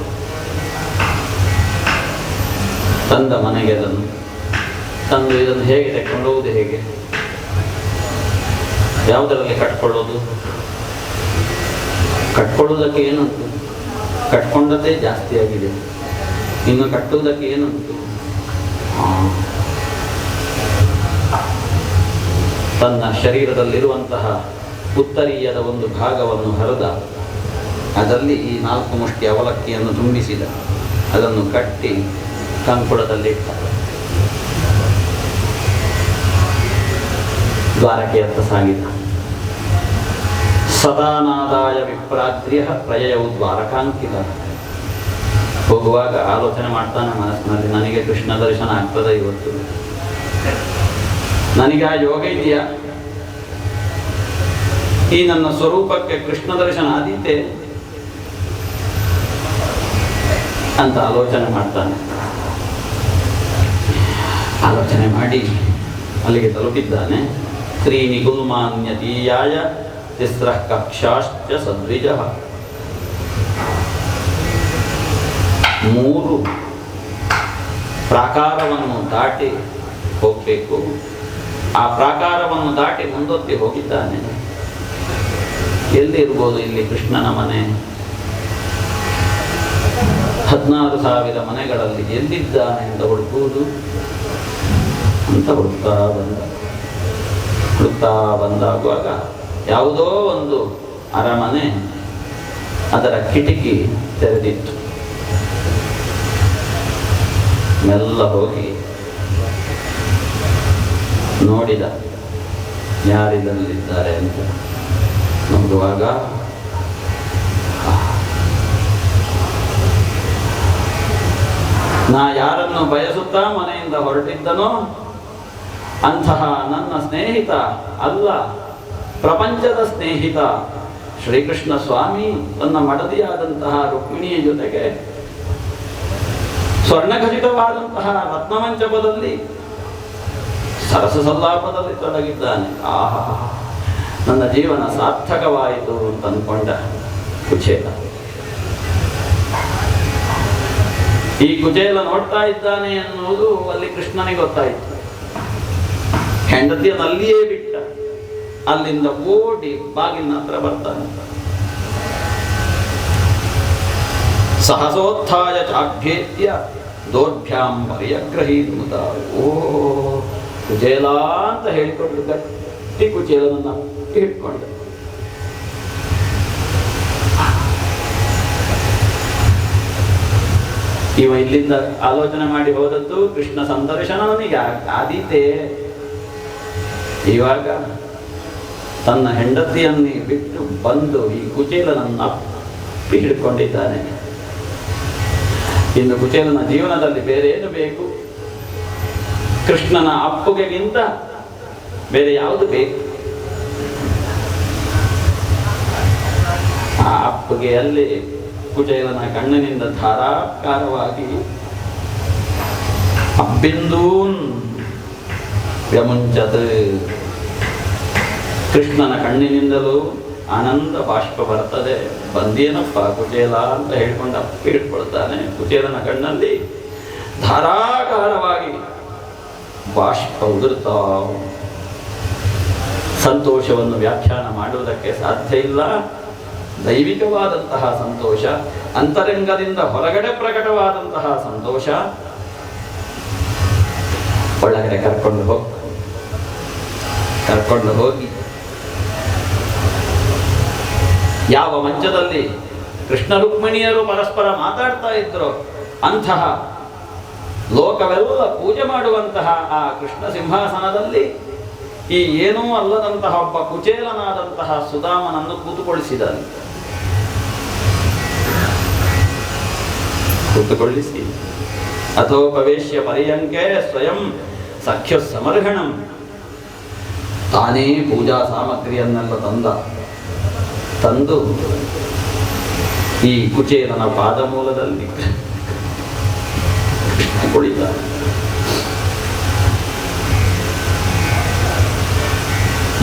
ತಂದ ಮನೆಗೆ ಅದನ್ನು ತಂದು ಇದನ್ನು ಹೇಗೆ ತೆಕ್ಕೊಂಡು ಹೋಗುವುದು? ಹೇಗೆ, ಯಾವುದರಲ್ಲಿ ಕಟ್ಕೊಳ್ಳೋದು? ಕಟ್ಕೊಳ್ಳೋದಕ್ಕೆ ಏನುಂಟು? ಕಟ್ಕೊಂಡದ್ದೇ ಜಾಸ್ತಿ ಆಗಿದೆ, ಇನ್ನು ಕಟ್ಟುವುದಕ್ಕೆ ಏನುಂಟು? ತನ್ನ ಶರೀರದಲ್ಲಿರುವಂತಹ ಉತ್ತರೀಯದ ಒಂದು ಭಾಗವನ್ನು ಹರಿದ, ಅದರಲ್ಲಿ ಈ 4 ಮುಷ್ಟಿ ಅವಲಕ್ಕಿಯನ್ನು ತುಂಬಿಸಿದ, ಅದನ್ನು ಕಟ್ಟಿ ಕಂಕುಳದಲ್ಲಿಟ್ಟ. ದ್ವಾರಕೆಯತ್ತ ಸಾಗಿದ. ಸದಾನಾದಾಯ ವಿಪ್ರಾಗ್ರ್ಯ ಪ್ರಯಯೌ ದ್ವಾರಕಾಂಕಿತ. ಹೋಗುವಾಗ ಆಲೋಚನೆ ಮಾಡ್ತಾನೆ ಮನಸ್ಸಿನಲ್ಲಿ, ನನಗೆ ಕೃಷ್ಣ ದರ್ಶನ ಆಗ್ತದೆ ಇವತ್ತು, ನನಗೆ ಆ ಯೋಗ ಇದೆಯಾ, ಈ ನನ್ನ ಸ್ವರೂಪಕ್ಕೆ ಕೃಷ್ಣ ದರ್ಶನ ಆದೀತೆ ಅಂತ ಆಲೋಚನೆ ಮಾಡ್ತಾನೆ. ಆಲೋಚನೆ ಮಾಡಿ ಅಲ್ಲಿಗೆ ತಲುಪಿದ್ದಾನೆ. ತ್ರೀಣಿ ಗುಲ್ಮಾನ್ಯತೀಯಾಯ ತಿಸ್ರಃ ಕಕ್ಷಾಶ್ಚ ಸದ್ವಿಜಃ. 3 ಪ್ರಾಕಾರವನ್ನು ದಾಟಿ ಹೋಗಬೇಕು. ಆ ಪ್ರಾಕಾರವನ್ನು ದಾಟಿ ಮುಂದೊತ್ತಿ ಹೋಗಿದ್ದಾನೆ. ಎಲ್ಲಿರ್ಬೋದು ಇಲ್ಲಿ ಕೃಷ್ಣನ ಮನೆ? 16,000 ಮನೆಗಳಲ್ಲಿ ಎಲ್ಲಿದ್ದಾನೆ ಅಂತ ಹುಡುಕುವುದು ಅಂತ ಹುಡುಕ್ತಾ ಬಂದಾಗುವಾಗ ಯಾವುದೋ ಒಂದು ಅರಮನೆ, ಅದರ ಕಿಟಕಿ ತೆರೆದಿತ್ತು. ಮೆಲ್ಲ ಹೋಗಿ ನೋಡಿದ, ಯಾರಿದಲ್ಲಿದ್ದಾರೆ ಅಂತ. ನೋಡುವಾಗ ನಾ ಯಾರನ್ನು ಬಯಸುತ್ತಾ ಮನೆಯಿಂದ ಹೊರಟಿದ್ದನೋ ಅಂತಹ ನನ್ನ ಸ್ನೇಹಿತ ಅಲ್ಲ, ಪ್ರಪಂಚದ ಸ್ನೇಹಿತ ಶ್ರೀಕೃಷ್ಣ ಸ್ವಾಮಿ ತನ್ನ ಮಡದಿಯಾದಂತಹ ರುಕ್ಮಿಣಿಯ ಜೊತೆಗೆ ಸ್ವರ್ಣಖಚಿತವಾದಂತಹ ರತ್ನಮಂಚಪದಲ್ಲಿ ಸರಸ ಸಲ್ಲಾಪದಲ್ಲಿ ತೊಡಗಿದ್ದಾನೆ. ಆಹಾ, ನನ್ನ ಜೀವನ ಸಾರ್ಥಕವಾಯಿತು ಅಂತ ಅಂದ್ಕೊಂಡ ಕುಚೇಲ. ಈ ಕುಚೇಲ ನೋಡ್ತಾ ಇದ್ದಾನೆ ಎನ್ನುವುದು ಅಲ್ಲಿ ಕೃಷ್ಣನಿಗೆ ಗೊತ್ತಾಯಿತು. ಹೆಂಡತಿಯನ್ನು ಅಲ್ಲಿಯೇ ಬಿಟ್ಟ, ಅಲ್ಲಿಂದ ಓಡಿ ಬಾಗಿಲಿನ ಹತ್ರ ಬರ್ತಾನೆ. ಸಹಸೋತ್ಥಾಯ ಚಾಭ್ಯೇತ್ಯ ದೋರ್ಭ್ಯಾಂ ಪರಿಯಗ್ರಹೀತ. ಓ ಕುಚೇಲ ಅಂತ ಹೇಳಿಕೊಂಡು ಗಟ್ಟಿ ಕುಚೇಲನನ್ನ ಹಿಡ್ಕೊಂಡ. ಇವ ಇಲ್ಲಿಂದ ಆಲೋಚನೆ ಮಾಡಿ ಹೋದದ್ದು ಕೃಷ್ಣ ಸಂದರ್ಶನ ನನಗೆ ಆದೀತೆ. ಇವಾಗ ತನ್ನ ಹೆಂಡತಿಯನ್ನೇ ಬಿಟ್ಟು ಬಂದು ಈ ಕುಚೇಲನನ್ನು ಅಪ್ಪಿ ಹಿಡ್ಕೊಂಡಿದ್ದಾನೆ. ಇನ್ನು ಕುಚೇಲನ ಜೀವನದಲ್ಲಿ ಬೇರೆ ಏನು ಬೇಕು? ಕೃಷ್ಣನ ಅಪ್ಪುಗೆಗಿಂತ ಬೇರೆ ಯಾವುದು ಬೇಕು? ಆ ಅಪ್ಪುಗೆಯಲ್ಲಿ ಕುಚೇಲನ ಕಣ್ಣಿನಿಂದ ಧಾರಾಕಾರವಾಗಿ ಅಬ್ಬಿಂದೂನ್ ವ್ಯಮುಂಚತ್. ಕೃಷ್ಣನ ಕಣ್ಣಿನಿಂದಲೂ ಆನಂದ ಬಾಷ್ಪ ಬರ್ತದೆ. ಬಂದೇನಪ್ಪ ಕುಚೇಲ ಅಂತ ಹೇಳ್ಕೊಂಡು ಅಪ್ಪಿ ಹಿಡ್ಕೊಳ್ತಾನೆ. ಕುಚೇಲನ ಕಣ್ಣಲ್ಲಿ ಧಾರಾಕಾರವಾಗಿ ಬಾಷ್ಪ ಉದುರ್ತಾ. ಸಂತೋಷವನ್ನು ವ್ಯಾಖ್ಯಾನ ಮಾಡುವುದಕ್ಕೆ ಸಾಧ್ಯ ಇಲ್ಲ. ದೈವಿಕವಾದಂತಹ ಸಂತೋಷ, ಅಂತರಂಗದಿಂದ ಹೊರಗಡೆ ಪ್ರಕಟವಾದಂತಹ ಸಂತೋಷ. ಒಳಗಡೆ ಕರ್ಕೊಂಡು ಹೋಗಿ ಯಾವ ಮಂಚದಲ್ಲಿ ಕೃಷ್ಣ ರುಕ್ಮಿಣಿಯರು ಪರಸ್ಪರ ಮಾತಾಡ್ತಾ ಇದ್ರು ಅಂತಹ ಲೋಕವೆಲ್ಲ ಪೂಜೆ ಮಾಡುವಂತಹ ಆ ಕೃಷ್ಣ ಸಿಂಹಾಸನದಲ್ಲಿ ಈ ಏನೂ ಅಲ್ಲದಂತಹ ಒಬ್ಬ ಕುಚೇಲನಾದಂತಹ ಸುಧಾಮನನ್ನು ಕೂತುಕೊಳ್ಳಿಸಿ ಅಥೋಪವೇಶ್ಯ ಪರ್ಯಂಕೆ ಸ್ವಯಂ ಸಖ್ಯ ಸಮರ್ಹಣಂ. ತಾನೇ ಪೂಜಾ ಸಾಮಗ್ರಿಯನ್ನೆಲ್ಲ ತಂದು ಈ ಕುಚೇಲನ ಪಾದಮೂಲದಲ್ಲಿ ಕುಳಿತ.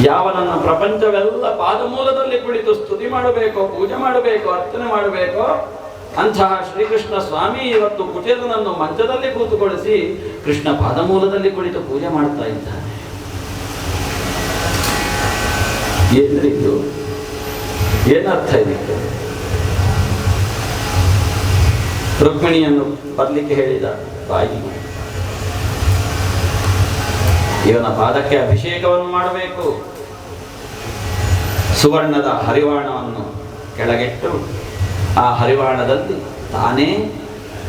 ಯಾವನನ್ನು ಪ್ರಪಂಚವೆಲ್ಲ ಪಾದಮೂಲದಲ್ಲಿ ಕುಳಿತು ಸ್ತುತಿ ಮಾಡಬೇಕೋ, ಪೂಜೆ ಮಾಡಬೇಕೋ, ಅರ್ಚನೆ ಮಾಡಬೇಕೋ ಅಂತಹ ಶ್ರೀಕೃಷ್ಣ ಸ್ವಾಮಿ ಇವತ್ತು ಕುಚೇಲನನ್ನು ಮಂಚದಲ್ಲಿ ಕೂತುಗೊಳಿಸಿ ಕೃಷ್ಣ ಪಾದಮೂಲದಲ್ಲಿ ಕುಳಿತು ಪೂಜೆ ಮಾಡ್ತಾ ಇದ್ದಾನೆ. ಏನ್ರಿದ್ದು ಏನರ್ಥ ಇದಕ್ಕೆ? ರುಕ್ಮಿಣಿಯನ್ನು ಬರಲಿಕ್ಕೆ ಹೇಳಿದ ಬಾಯಿ, ಇವನ ಪಾದಕ್ಕೆ ಅಭಿಷೇಕವನ್ನು ಮಾಡಬೇಕು. ಸುವರ್ಣದ ಹರಿವಾಣವನ್ನು ಕೆಳಗಿಟ್ಟು ಆ ಹರಿವಾಣದಲ್ಲಿ ತಾನೇ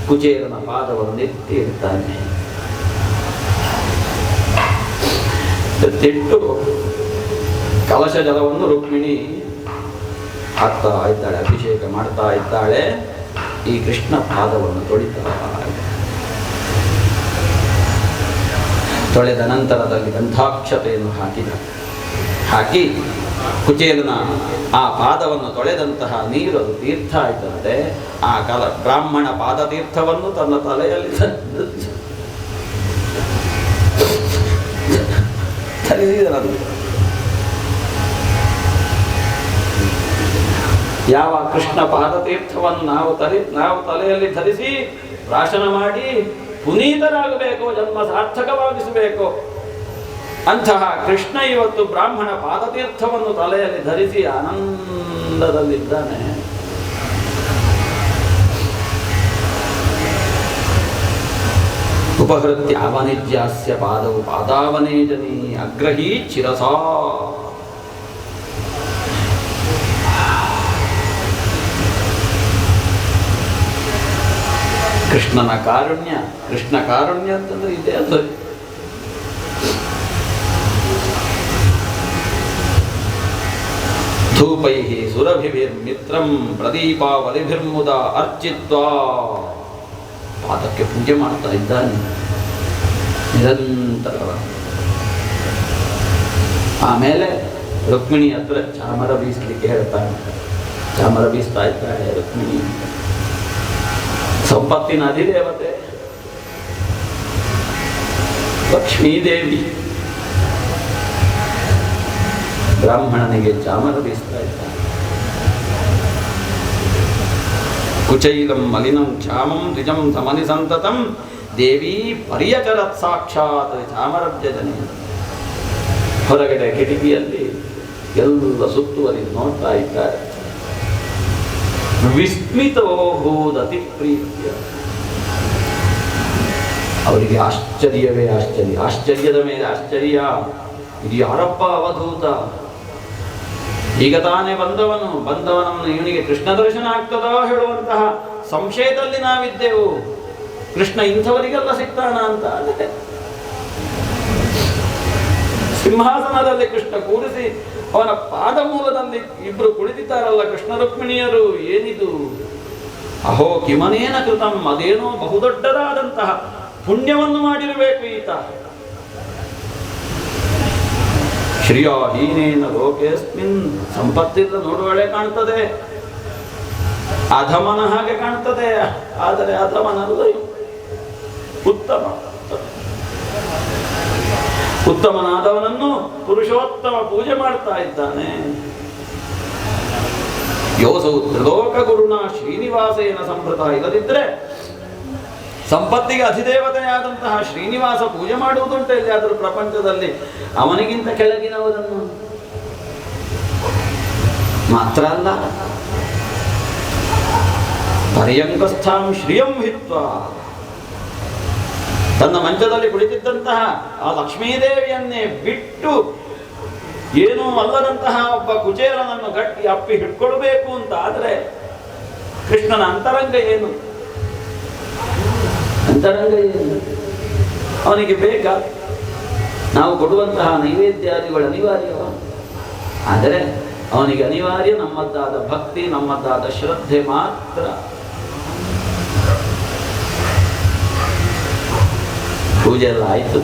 ಕುಚೇಲನ ಪಾದವನ್ನು ಎತ್ತಿ ಇಡ್ತಾನೆ. ಎತ್ತಿಟ್ಟು ಕಲಶ ಜಲವನ್ನು ರುಕ್ಮಿಣಿ ಹಾಕ್ತಾ ಇದ್ದಾಳೆ, ಅಭಿಷೇಕ ಮಾಡ್ತಾ ಇದ್ದಾಳೆ. ಈ ಕೃಷ್ಣ ಪಾದವನ್ನು ತೊಳಿತಾ ತೊಳೆದ ನಂತರದಲ್ಲಿ ಗಂಧಾಕ್ಷತೆಯನ್ನು ಹಾಕಿ ಕುಚೇಲನ ಆ ಪಾದವನ್ನು ತೊಳೆದಂತಹ ನೀರು ಅದು ತೀರ್ಥ ಆಯ್ತಂತೆ. ಆ ಬ್ರಾಹ್ಮಣ ಪಾದ ತೀರ್ಥವನ್ನು ತನ್ನ ತಲೆಯಲ್ಲಿ ಧರಿಸಿದನು. ಯಾವ ಕೃಷ್ಣ ಪಾದತೀರ್ಥವನ್ನು ನಾವು ತಲೆಯಲ್ಲಿ ಧರಿಸಿ ಪ್ರಾಶನ ಮಾಡಿ ಪುನೀತರಾಗಬೇಕು, ಜನ್ಮ ಸಾರ್ಥಕವಾಗಿಸಬೇಕು, ಅಂತಹ ಕೃಷ್ಣ ಇವತ್ತು ಬ್ರಾಹ್ಮಣ ಪಾದತೀರ್ಥವನ್ನು ತಲೆಯಲ್ಲಿ ಧರಿಸಿ ಆನಂದದಲ್ಲಿದ್ದಾನೆ. ಉಪಹೃತ್ಯಾವನಿಜ್ಯಾಸ್ಯ ಪಾದವು ಪಾದಾವನೇಜನಿ ಅಗ್ರಹೀ ಚಿರಸಾ. ಕೃಷ್ಣನ ಕಾರುಣ್ಯ, ಕೃಷ್ಣ ಕಾರುಣ್ಯ ಅಂತಂದ್ರೆ ಇದೆ. ಅದು ಧೂಪೈಃ ಸುರಭಿರ್ಮಿತ್ರಂ ಪ್ರದೀಪಾವಲಿಭಿರ್ಮುದ ಅರ್ಚಿತ್ವಾ. ಪಾದಕ್ಕೆ ಪೂಜೆ ಮಾಡ್ತಾ ಇದ್ದಾನೆ ನಿರಂತರ. ಆಮೇಲೆ ರುಕ್ಮಿಣಿ ಹತ್ರ ಚಾಮರ ಬೀಸಲಿಕ್ಕೆ ಹೇಳ್ತಾನೆ. ಚಾಮರ ಬೀಸ್ತಾ ಇದ್ದಾಳೆ ರುಕ್ಮಿಣಿ. ಸಂಪತ್ತಿನ ಅಧಿದೇವತೆ ಲಕ್ಷ್ಮೀದೇವಿ ಬ್ರಾಹ್ಮಣನಿಗೆ ಚಾಮರ ಬೀಸ್ತಾ ಇದ್ದಾನೆ. ಕುಚೈಲಂ ಮಲಿನಂ ಕ್ಷಾಮಂ ದ್ವಿಜಂ ಸಮನಿ ಸಂತತಂ ದೇವಿ ಪರ್ಯಚರತ್ ಸಾಕ್ಷಾತ್ ಚಾಮರಬ್ಜಜನೆ. ಹೊರಗಡೆ ಕಿಟಕಿಯಲ್ಲಿ ಎಲ್ಲ ಸುತ್ತುವರಿದು ನೋಡ್ತಾ ಇದ್ದಾರೆ. ವಿಸ್ಮಿತೋ ಭೂದತಿ ಪ್ರೀತ್ಯ. ಅವರಿಗೆ ಆಶ್ಚರ್ಯವೇ ಆಶ್ಚರ್ಯ, ಆಶ್ಚರ್ಯದ ಮೇಲೆ ಆಶ್ಚರ್ಯ. ಇದು ಯಾರಪ್ಪ ಅವಧೂತ? ಈಗ ತಾನೇ ಬಂದವನನ್ನು ಇವನಿಗೆ ಕೃಷ್ಣ ದರ್ಶನ ಆಗ್ತದೋ ಹೇಳುವಂತಹ ಸಂಶಯದಲ್ಲಿ ನಾವಿದ್ದೆವು. ಕೃಷ್ಣ ಇಂಥವರಿಗೆಲ್ಲ ಸಿಗ್ತಾನ ಅಂತ. ಸಿಂಹಾಸನದಲ್ಲಿ ಕೃಷ್ಣ ಕೂರಿಸಿ ಅವನ ಪಾದ ಮೂಲದಲ್ಲಿ ಇಬ್ರು ಕುಳಿತಿದ್ದಾರಲ್ಲ ಕೃಷ್ಣ ರುಕ್ಮಿಣಿಯರು. ಏನಿದು? ಅಹೋ ಕಿಮನೇನ ಕೃತಂ. ಅದೇನೋ ಬಹುದೊಡ್ಡದಾದಂತಹ ಪುಣ್ಯವನ್ನು ಮಾಡಿರಬೇಕು ಈತ. ಶ್ರಿಯಾಹೀನೇನ ಲೋಕೇಸ್ಮಿನ್. ಸಂಪತ್ತಿಲ್ಲ ನೋಡುವಳೆ ಕಾಣ್ತದೆ, ಅಧಮನ ಹಾಗೆ ಕಾಣ್ತದೆ. ಆದರೆ ಅಧಮನಲ್ಲ, ಉತ್ತಮನಾದವನನ್ನು ಪುರುಷೋತ್ತಮ ಪೂಜೆ ಮಾಡ್ತಾ ಇದ್ದಾನೆ. ಯೋಸೌ ತ್ರಿಲೋಕ ಗುರುನ ಶ್ರೀನಿವಾಸೇನ ಸಂಭೃತ. ಇಲ್ಲದಿದ್ರೆ ಸಂಪತ್ತಿಗೆ ಅಧಿದೇವತೆಯಾದಂತಹ ಶ್ರೀನಿವಾಸ ಪೂಜೆ ಮಾಡುವುದುಂಟು ಎಲ್ಲಿಯಾದರೂ ಪ್ರಪಂಚದಲ್ಲಿ? ಅವನಿಗಿಂತ ಕೆಳಗಿನವರನ್ನು ಮಾತ್ರ ಅಲ್ಲ, ಪರ್ಯಂಕಸ್ಥಾಂ ಶ್ರಿಯಂ ಹಿತ್ವ. ತನ್ನ ಮಂಚದಲ್ಲಿ ಕುಳಿತಿದ್ದಂತಹ ಆ ಲಕ್ಷ್ಮೀದೇವಿಯನ್ನೇ ಬಿಟ್ಟು ಏನೂ ಅಲ್ಲದಂತಹ ಒಬ್ಬ ಕುಚೇಲನನ್ನು ಗಟ್ಟಿ ಅಪ್ಪಿ ಹಿಡ್ಕೊಳ್ಬೇಕು ಅಂತ ಆದರೆ ಕೃಷ್ಣನ ಅಂತರಂಗ ಏನು? ಅಂತರಂಗ ಏನು? ಅವನಿಗೆ ಬೇಕಾ? ನಾವು ಕೊಡುವಂತಹ ನೈವೇದ್ಯಾದಿಗಳು ಅನಿವಾರ್ಯವ? ಆದರೆ ಅವನಿಗೆ ಅನಿವಾರ್ಯ ನಮ್ಮದ್ದಾದ ಭಕ್ತಿ, ನಮ್ಮದ್ದಾದ ಶ್ರದ್ಧೆ ಮಾತ್ರ. ಪೂಜೆ ಎಲ್ಲ ಆಯಿತು.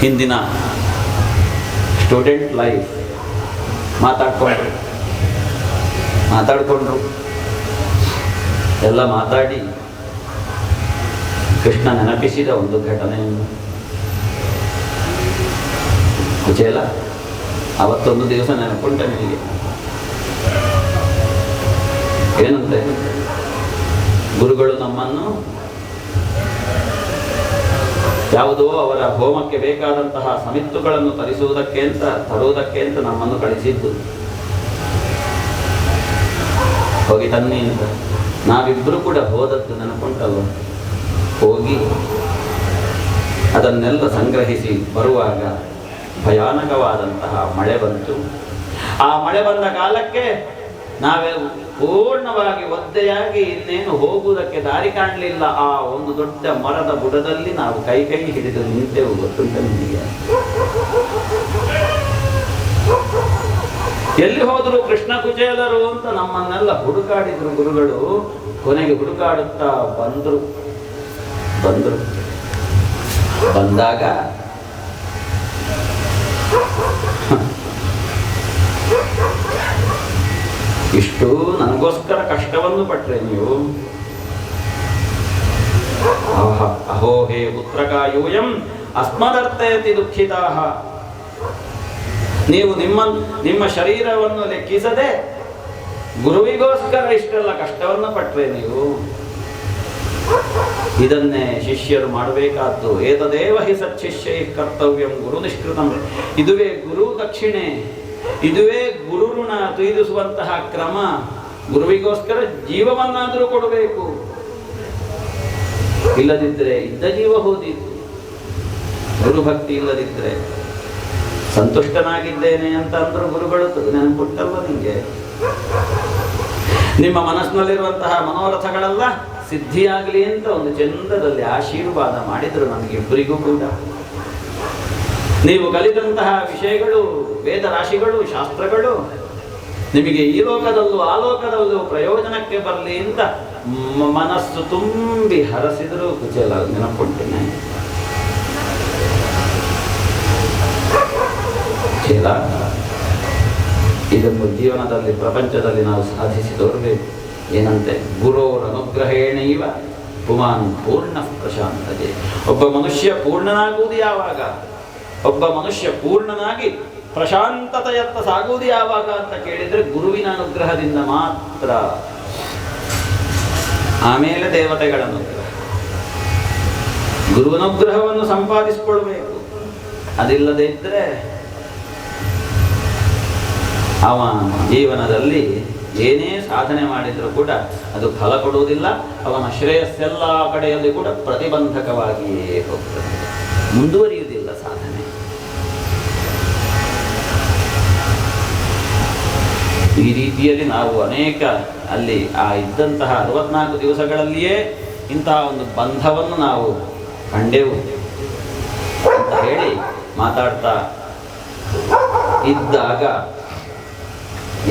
ಹಿಂದಿನ ಸ್ಟೂಡೆಂಟ್ ಲೈಫ್ ಮಾತಾಡ್ಕೊಂಡ್ರು ಎಲ್ಲ ಮಾತಾಡಿ ಕೃಷ್ಣ ನೆನಪಿಸಿದ ಒಂದು ಘಟನೆಯನ್ನು. ಕುಚೇಲ, ಅವತ್ತೊಂದು ದಿವಸ ನೆನಪುಂಟ ನಿಮಗೆ? ಏನಂತೆ? ಗುರುಗಳು ನಮ್ಮನ್ನು ಯಾವುದೋ ಅವರ ಹೋಮಕ್ಕೆ ಬೇಕಾದಂತಹ ಸಮಿತ್ತುಗಳನ್ನು ತರುವುದಕ್ಕೆ ಅಂತ ನಮ್ಮನ್ನು ಕಳಿಸಿದ್ದು. ಹೋಗಿ ತನ್ನಿ ಅಂತ ನಾವಿಬ್ಬರು ಕೂಡ ಹೋದದ್ದು ನೆನಪುಂಟಲ್ವ. ಹೋಗಿ ಅದನ್ನೆಲ್ಲ ಸಂಗ್ರಹಿಸಿ ಬರುವಾಗ ಭಯಾನಕವಾದಂತಹ ಮಳೆ ಬಂತು. ಆ ಮಳೆ ಬಂದ ಕಾಲಕ್ಕೆ ನಾವೇ ಪೂರ್ಣವಾಗಿ ಒದ್ದೆಯಾಗಿ ಇನ್ನೇನು ಹೋಗುವುದಕ್ಕೆ ದಾರಿ ಕಾಣಲಿಲ್ಲ. ಆ ಒಂದು ದೊಡ್ಡ ಮರದ ಬುಡದಲ್ಲಿ ನಾವು ಕೈ ಹಿಡಿದು ನಿಂತೆವು. ಗೊತ್ತುಂಟ ನಿಮಗೆ? ಎಲ್ಲಿ ಹೋದ್ರು ಕೃಷ್ಣ ಕುಚೇಲರು ಅಂತ ನಮ್ಮನ್ನೆಲ್ಲ ಹುಡುಕಾಡಿದ್ರು ಗುರುಗಳು. ಕೊನೆಗೆ ಹುಡುಕಾಡುತ್ತಾ ಬಂದರು. ಬಂದಾಗ ಇಷ್ಟು ನನಗೋಸ್ಕರ ಕಷ್ಟವನ್ನು ಪಟ್ರೆ ನೀವು. ಅಹೋ ಹೇ ಪುತ್ರಕ ಯೂಯಂ ಅಸ್ಮದರ್ಥಯತಿ ದುಃಖಿತಾಃ. ನೀವು ನಿಮ್ಮ ಶರೀರವನ್ನು ಲೆಕ್ಕಿಸದೆ ಗುರುವಿಗೋಸ್ಕರ ಇಷ್ಟೆಲ್ಲ ಕಷ್ಟವನ್ನು ಪಟ್ರೆ ನೀವು. ಇದನ್ನೇ ಶಿಷ್ಯರು ಮಾಡಬೇಕಾದ್ದು. ಏತದೇವ ಹಿ ಸಚ್ಚಿಷ್ಯೈ ಕರ್ತವ್ಯಂ ಗುರು ನಿಷ್ಕೃತಂ. ಇದುವೇ ಗುರು ದಕ್ಷಿಣೆ, ಇದುವೇ ಗುರು ಋಣ ತೀರಿಸುವಂತಹ ಕ್ರಮ. ಗುರುವಿಗೋಸ್ಕರ ಜೀವವನ್ನಾದರೂ ಕೊಡಬೇಕು. ಇಲ್ಲದಿದ್ದರೆ ಇದ್ದ ಜೀವ ಹೋದಿತ್ತು. ಗುರುಭಕ್ತಿ ಇಲ್ಲದಿದ್ದರೆ ಸಂತುಷ್ಟನಾಗಿದ್ದೇನೆ ಅಂತ ಅಂದ್ರು ಗುರುಗಳು. ನೆನಪುಟ್ಟಲ್ವ ನಿಮಗೆ? ನಿಮ್ಮ ಮನಸ್ಸಿನಲ್ಲಿರುವಂತಹ ಮನೋರಥಗಳೆಲ್ಲ ಸಿದ್ಧಿಯಾಗಲಿ ಅಂತ ಒಂದು ಚಂದದಲ್ಲಿ ಆಶೀರ್ವಾದ ಮಾಡಿದ್ರು ನಮಗಿಬ್ಬರಿಗೂ ಕೂಡ. ನೀವು ಕಲಿತಂತಹ ವಿಷಯಗಳು, ವೇದ ರಾಶಿಗಳು, ಶಾಸ್ತ್ರಗಳು ನಿಮಗೆ ಈ ಲೋಕದಲ್ಲೂ ಆ ಲೋಕದಲ್ಲೂ ಪ್ರಯೋಜನಕ್ಕೆ ಬರಲಿ ಅಂತ ಮನಸ್ಸು ತುಂಬಿ ಹರಸಿದ್ರು ಕುಚೇಲ. ನೆನಪುಂಟೇನೆ ಕುಚೇಲ. ಇದನ್ನು ಜೀವನದಲ್ಲಿ ಪ್ರಪಂಚದಲ್ಲಿ ನಾವು ಸಾಧಿಸಿ ತೋರಬೇಕು. ಏನಂತೆ? ಗುರೋರ ಅನುಗ್ರಹೇಣೈವ ಪುಮಾನ್ ಪೂರ್ಣ ಪ್ರಶಾಂತತೆ. ಒಬ್ಬ ಮನುಷ್ಯ ಪೂರ್ಣನಾಗುವುದು ಯಾವಾಗ? ಒಬ್ಬ ಮನುಷ್ಯ ಪೂರ್ಣನಾಗಿ ಪ್ರಶಾಂತತೆಯತ್ತ ಸಾಗುವುದು ಯಾವಾಗ ಅಂತ ಕೇಳಿದ್ರೆ ಗುರುವಿನ ಅನುಗ್ರಹದಿಂದ ಮಾತ್ರ. ಆಮೇಲೆ ದೇವತೆಗಳ ಅನುಗ್ರಹ. ಗುರುವನುಗ್ರಹವನ್ನು ಸಂಪಾದಿಸಿಕೊಳ್ಬೇಕು. ಅದಿಲ್ಲದೆ ಇದ್ರೆ ಅವ ಜೀವನದಲ್ಲಿ ಏನೇ ಸಾಧನೆ ಮಾಡಿದರೂ ಕೂಡ ಅದು ಫಲ ಕೊಡುವುದಿಲ್ಲ. ಅವನ ಶ್ರೇಯಸ್ಸೆಲ್ಲ ಕಡೆಯಲ್ಲಿ ಕೂಡ ಪ್ರತಿಬಂಧಕವಾಗಿಯೇ ಹೋಗ್ತದೆ, ಮುಂದುವರಿಯುವುದಿಲ್ಲ ಸಾಧನೆ. ಈ ರೀತಿಯಲ್ಲಿ ನಾವು ಅನೇಕ ಅಲ್ಲಿ ಆ ಇದ್ದಂತಹ 64 ದಿವಸಗಳಲ್ಲಿಯೇ ಇಂತಹ ಒಂದು ಬಂಧವನ್ನು ನಾವು ಕಂಡೆವು ಅಂತ ಹೇಳಿ ಮಾತಾಡ್ತಾ ಇದ್ದಾಗ,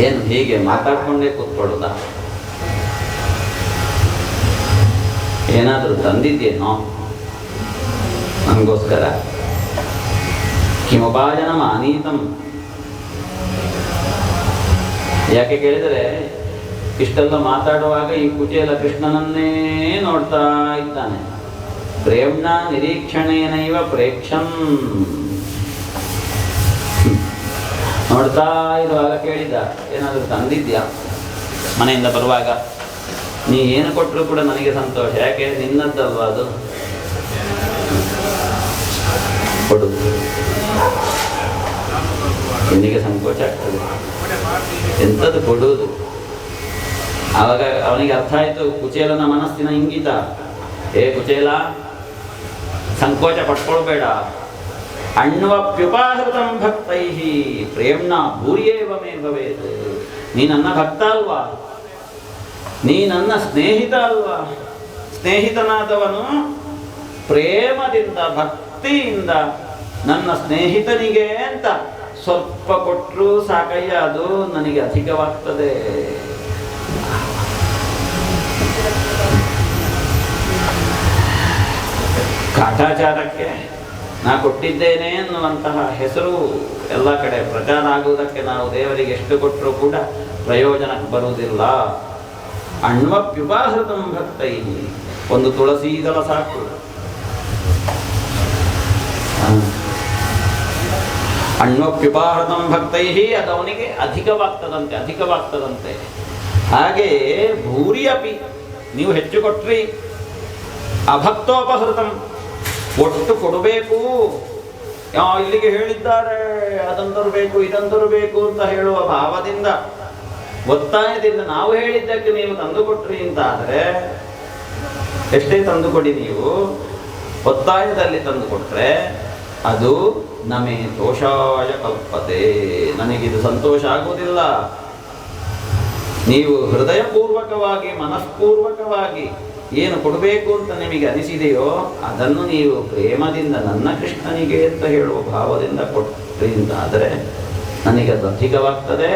ಏನು ಹೀಗೆ ಮಾತಾಡ್ಕೊಂಡೇ ಕೂತ್ಕೊಳ್ಳೋದ? ಏನಾದರೂ ತಂದಿದ್ದೇನೋ ನನಗೋಸ್ಕರ? ಕಿಮಪಾಯನಂ ಆನೀತಂ. ಯಾಕೆ ಕೇಳಿದರೆ, ಇಷ್ಟೆಲ್ಲ ಮಾತಾಡುವಾಗ ಈ ಕುಚೇಲ ಕೃಷ್ಣನನ್ನೇ ನೋಡ್ತಾ ಇದ್ದಾನೆ. ಪ್ರೇಮ್ನ ನಿರೀಕ್ಷಣೇನೈವ ಪ್ರೇಕ್ಷಂ. ನೋಡ್ತಾ ಇರುವಾಗ ಕೇಳಿದ, ಏನಾದರೂ ತಂದಿದ್ಯಾ? ಮನೆಯಿಂದ ಬರುವಾಗ ನೀ ಏನು ಕೊಟ್ಟರು ಕೂಡ ನನಗೆ ಸಂತೋಷ. ಯಾಕೆ? ನಿನ್ನದ್ದಲ್ವ ಅದು, ಕೊಡು. ನಿನಗೆ ಸಂಕೋಚ ಆಗ್ತದೆ ಎಂಥದ್ದು ಕೊಡುವುದು. ಆವಾಗ ಅವನಿಗೆ ಅರ್ಥ ಆಯಿತು ಕುಚೇಲನ ಮನಸ್ಸಿನ ಇಂಗಿತ. ಏ ಕುಚೇಲ, ಸಂಕೋಚ ಪಟ್ಕೊಳ್ಬೇಡ. ಅಣ್ವಪ್ಯುಪಾಹೃತಂ ಭಕ್ತೈಹಿ ಪ್ರೇಮ್ನ ಭೂರಿಯೇವ ಮೇ ಭವೇತ್. ನೀ ನನ್ನ ಭಕ್ತ ಅಲ್ವಾ? ನೀ ನನ್ನ ಸ್ನೇಹಿತ ಅಲ್ವಾ? ಸ್ನೇಹಿತನಾದವನು ಪ್ರೇಮದಿಂದ, ಭಕ್ತಿಯಿಂದ ನನ್ನ ಸ್ನೇಹಿತನಿಗೆ ಅಂತ ಸ್ವಲ್ಪ ಕೊಟ್ಟರು ಸಾಕಯ್ಯ, ಅದು ನನಗೆ ಅಧಿಕವಾಗ್ತದೆ. ಕಾಟಾಚಾರಕ್ಕೆ ನಾ ಕೊಟ್ಟಿದ್ದೇನೆ ಎನ್ನುವಂತಹ ಹೆಸರು ಎಲ್ಲ ಕಡೆ ಪ್ರಚಾರ ಆಗುವುದಕ್ಕೆ ನಾವು ದೇವರಿಗೆ ಎಷ್ಟು ಕೊಟ್ಟರೂ ಕೂಡ ಪ್ರಯೋಜನಕ್ಕೆ ಬರುವುದಿಲ್ಲ. ಅಣ್ವಪ್ಯುಪಾಹೃತಂ ಭಕ್ತೈ. ಒಂದು ತುಳಸಿ ದಳ ಸಾಕು. ಅಣ್ವಪ್ಯುಪಾಹೃತಂ ಭಕ್ತೈ, ಅದು ಅವನಿಗೆ ಅಧಿಕವಾಗ್ತದಂತೆ. ಹಾಗೆ ಭೂರಿ ಅಪಿ, ನೀವು ಹೆಚ್ಚು ಕೊಟ್ರಿ. ಅಭಕ್ತೋಪಹೃತಂ, ಒಟ್ಟು ಕೊಡಬೇಕು. ಇಲ್ಲಿಗೆ ಹೇಳಿದ್ದಾರೆ ಅದನ್ನು ತರಬೇಕು ಇದನ್ನು ತರಬೇಕು ಅಂತ ಹೇಳುವ ಭಾವದಿಂದ, ಒತ್ತಾಯದಿಂದ ನಾವು ಹೇಳಿದ್ದಕ್ಕೆ ನೀವು ತಂದು ಕೊಟ್ರಿ ಅಂತ ಆದರೆ ಎಷ್ಟೇ ತಂದು ಕೊಡಿ, ನೀವು ಒತ್ತಾಯದಲ್ಲಿ ತಂದು ಕೊಟ್ರೆ ಅದು ನಮೇ ದೋಷಾಯ ಕಲ್ಪತೆ, ನನಗಿದು ಸಂತೋಷ ಆಗುವುದಿಲ್ಲ. ನೀವು ಹೃದಯಪೂರ್ವಕವಾಗಿ ಮನಸ್ಪೂರ್ವಕವಾಗಿ ಏನು ಕೊಡಬೇಕು ಅಂತ ನಿಮಗೆ ಅನಿಸಿದೆಯೋ ಅದನ್ನು ನೀವು ಪ್ರೇಮದಿಂದ ನನ್ನ ಕೃಷ್ಣನಿಗೆ ಅಂತ ಹೇಳುವ ಭಾವದಿಂದ ಕೊಟ್ರಿ ಅಂತ ಆದರೆ ನನಗೆ ಅದು ಅಧಿಕವಾಗ್ತದೆ,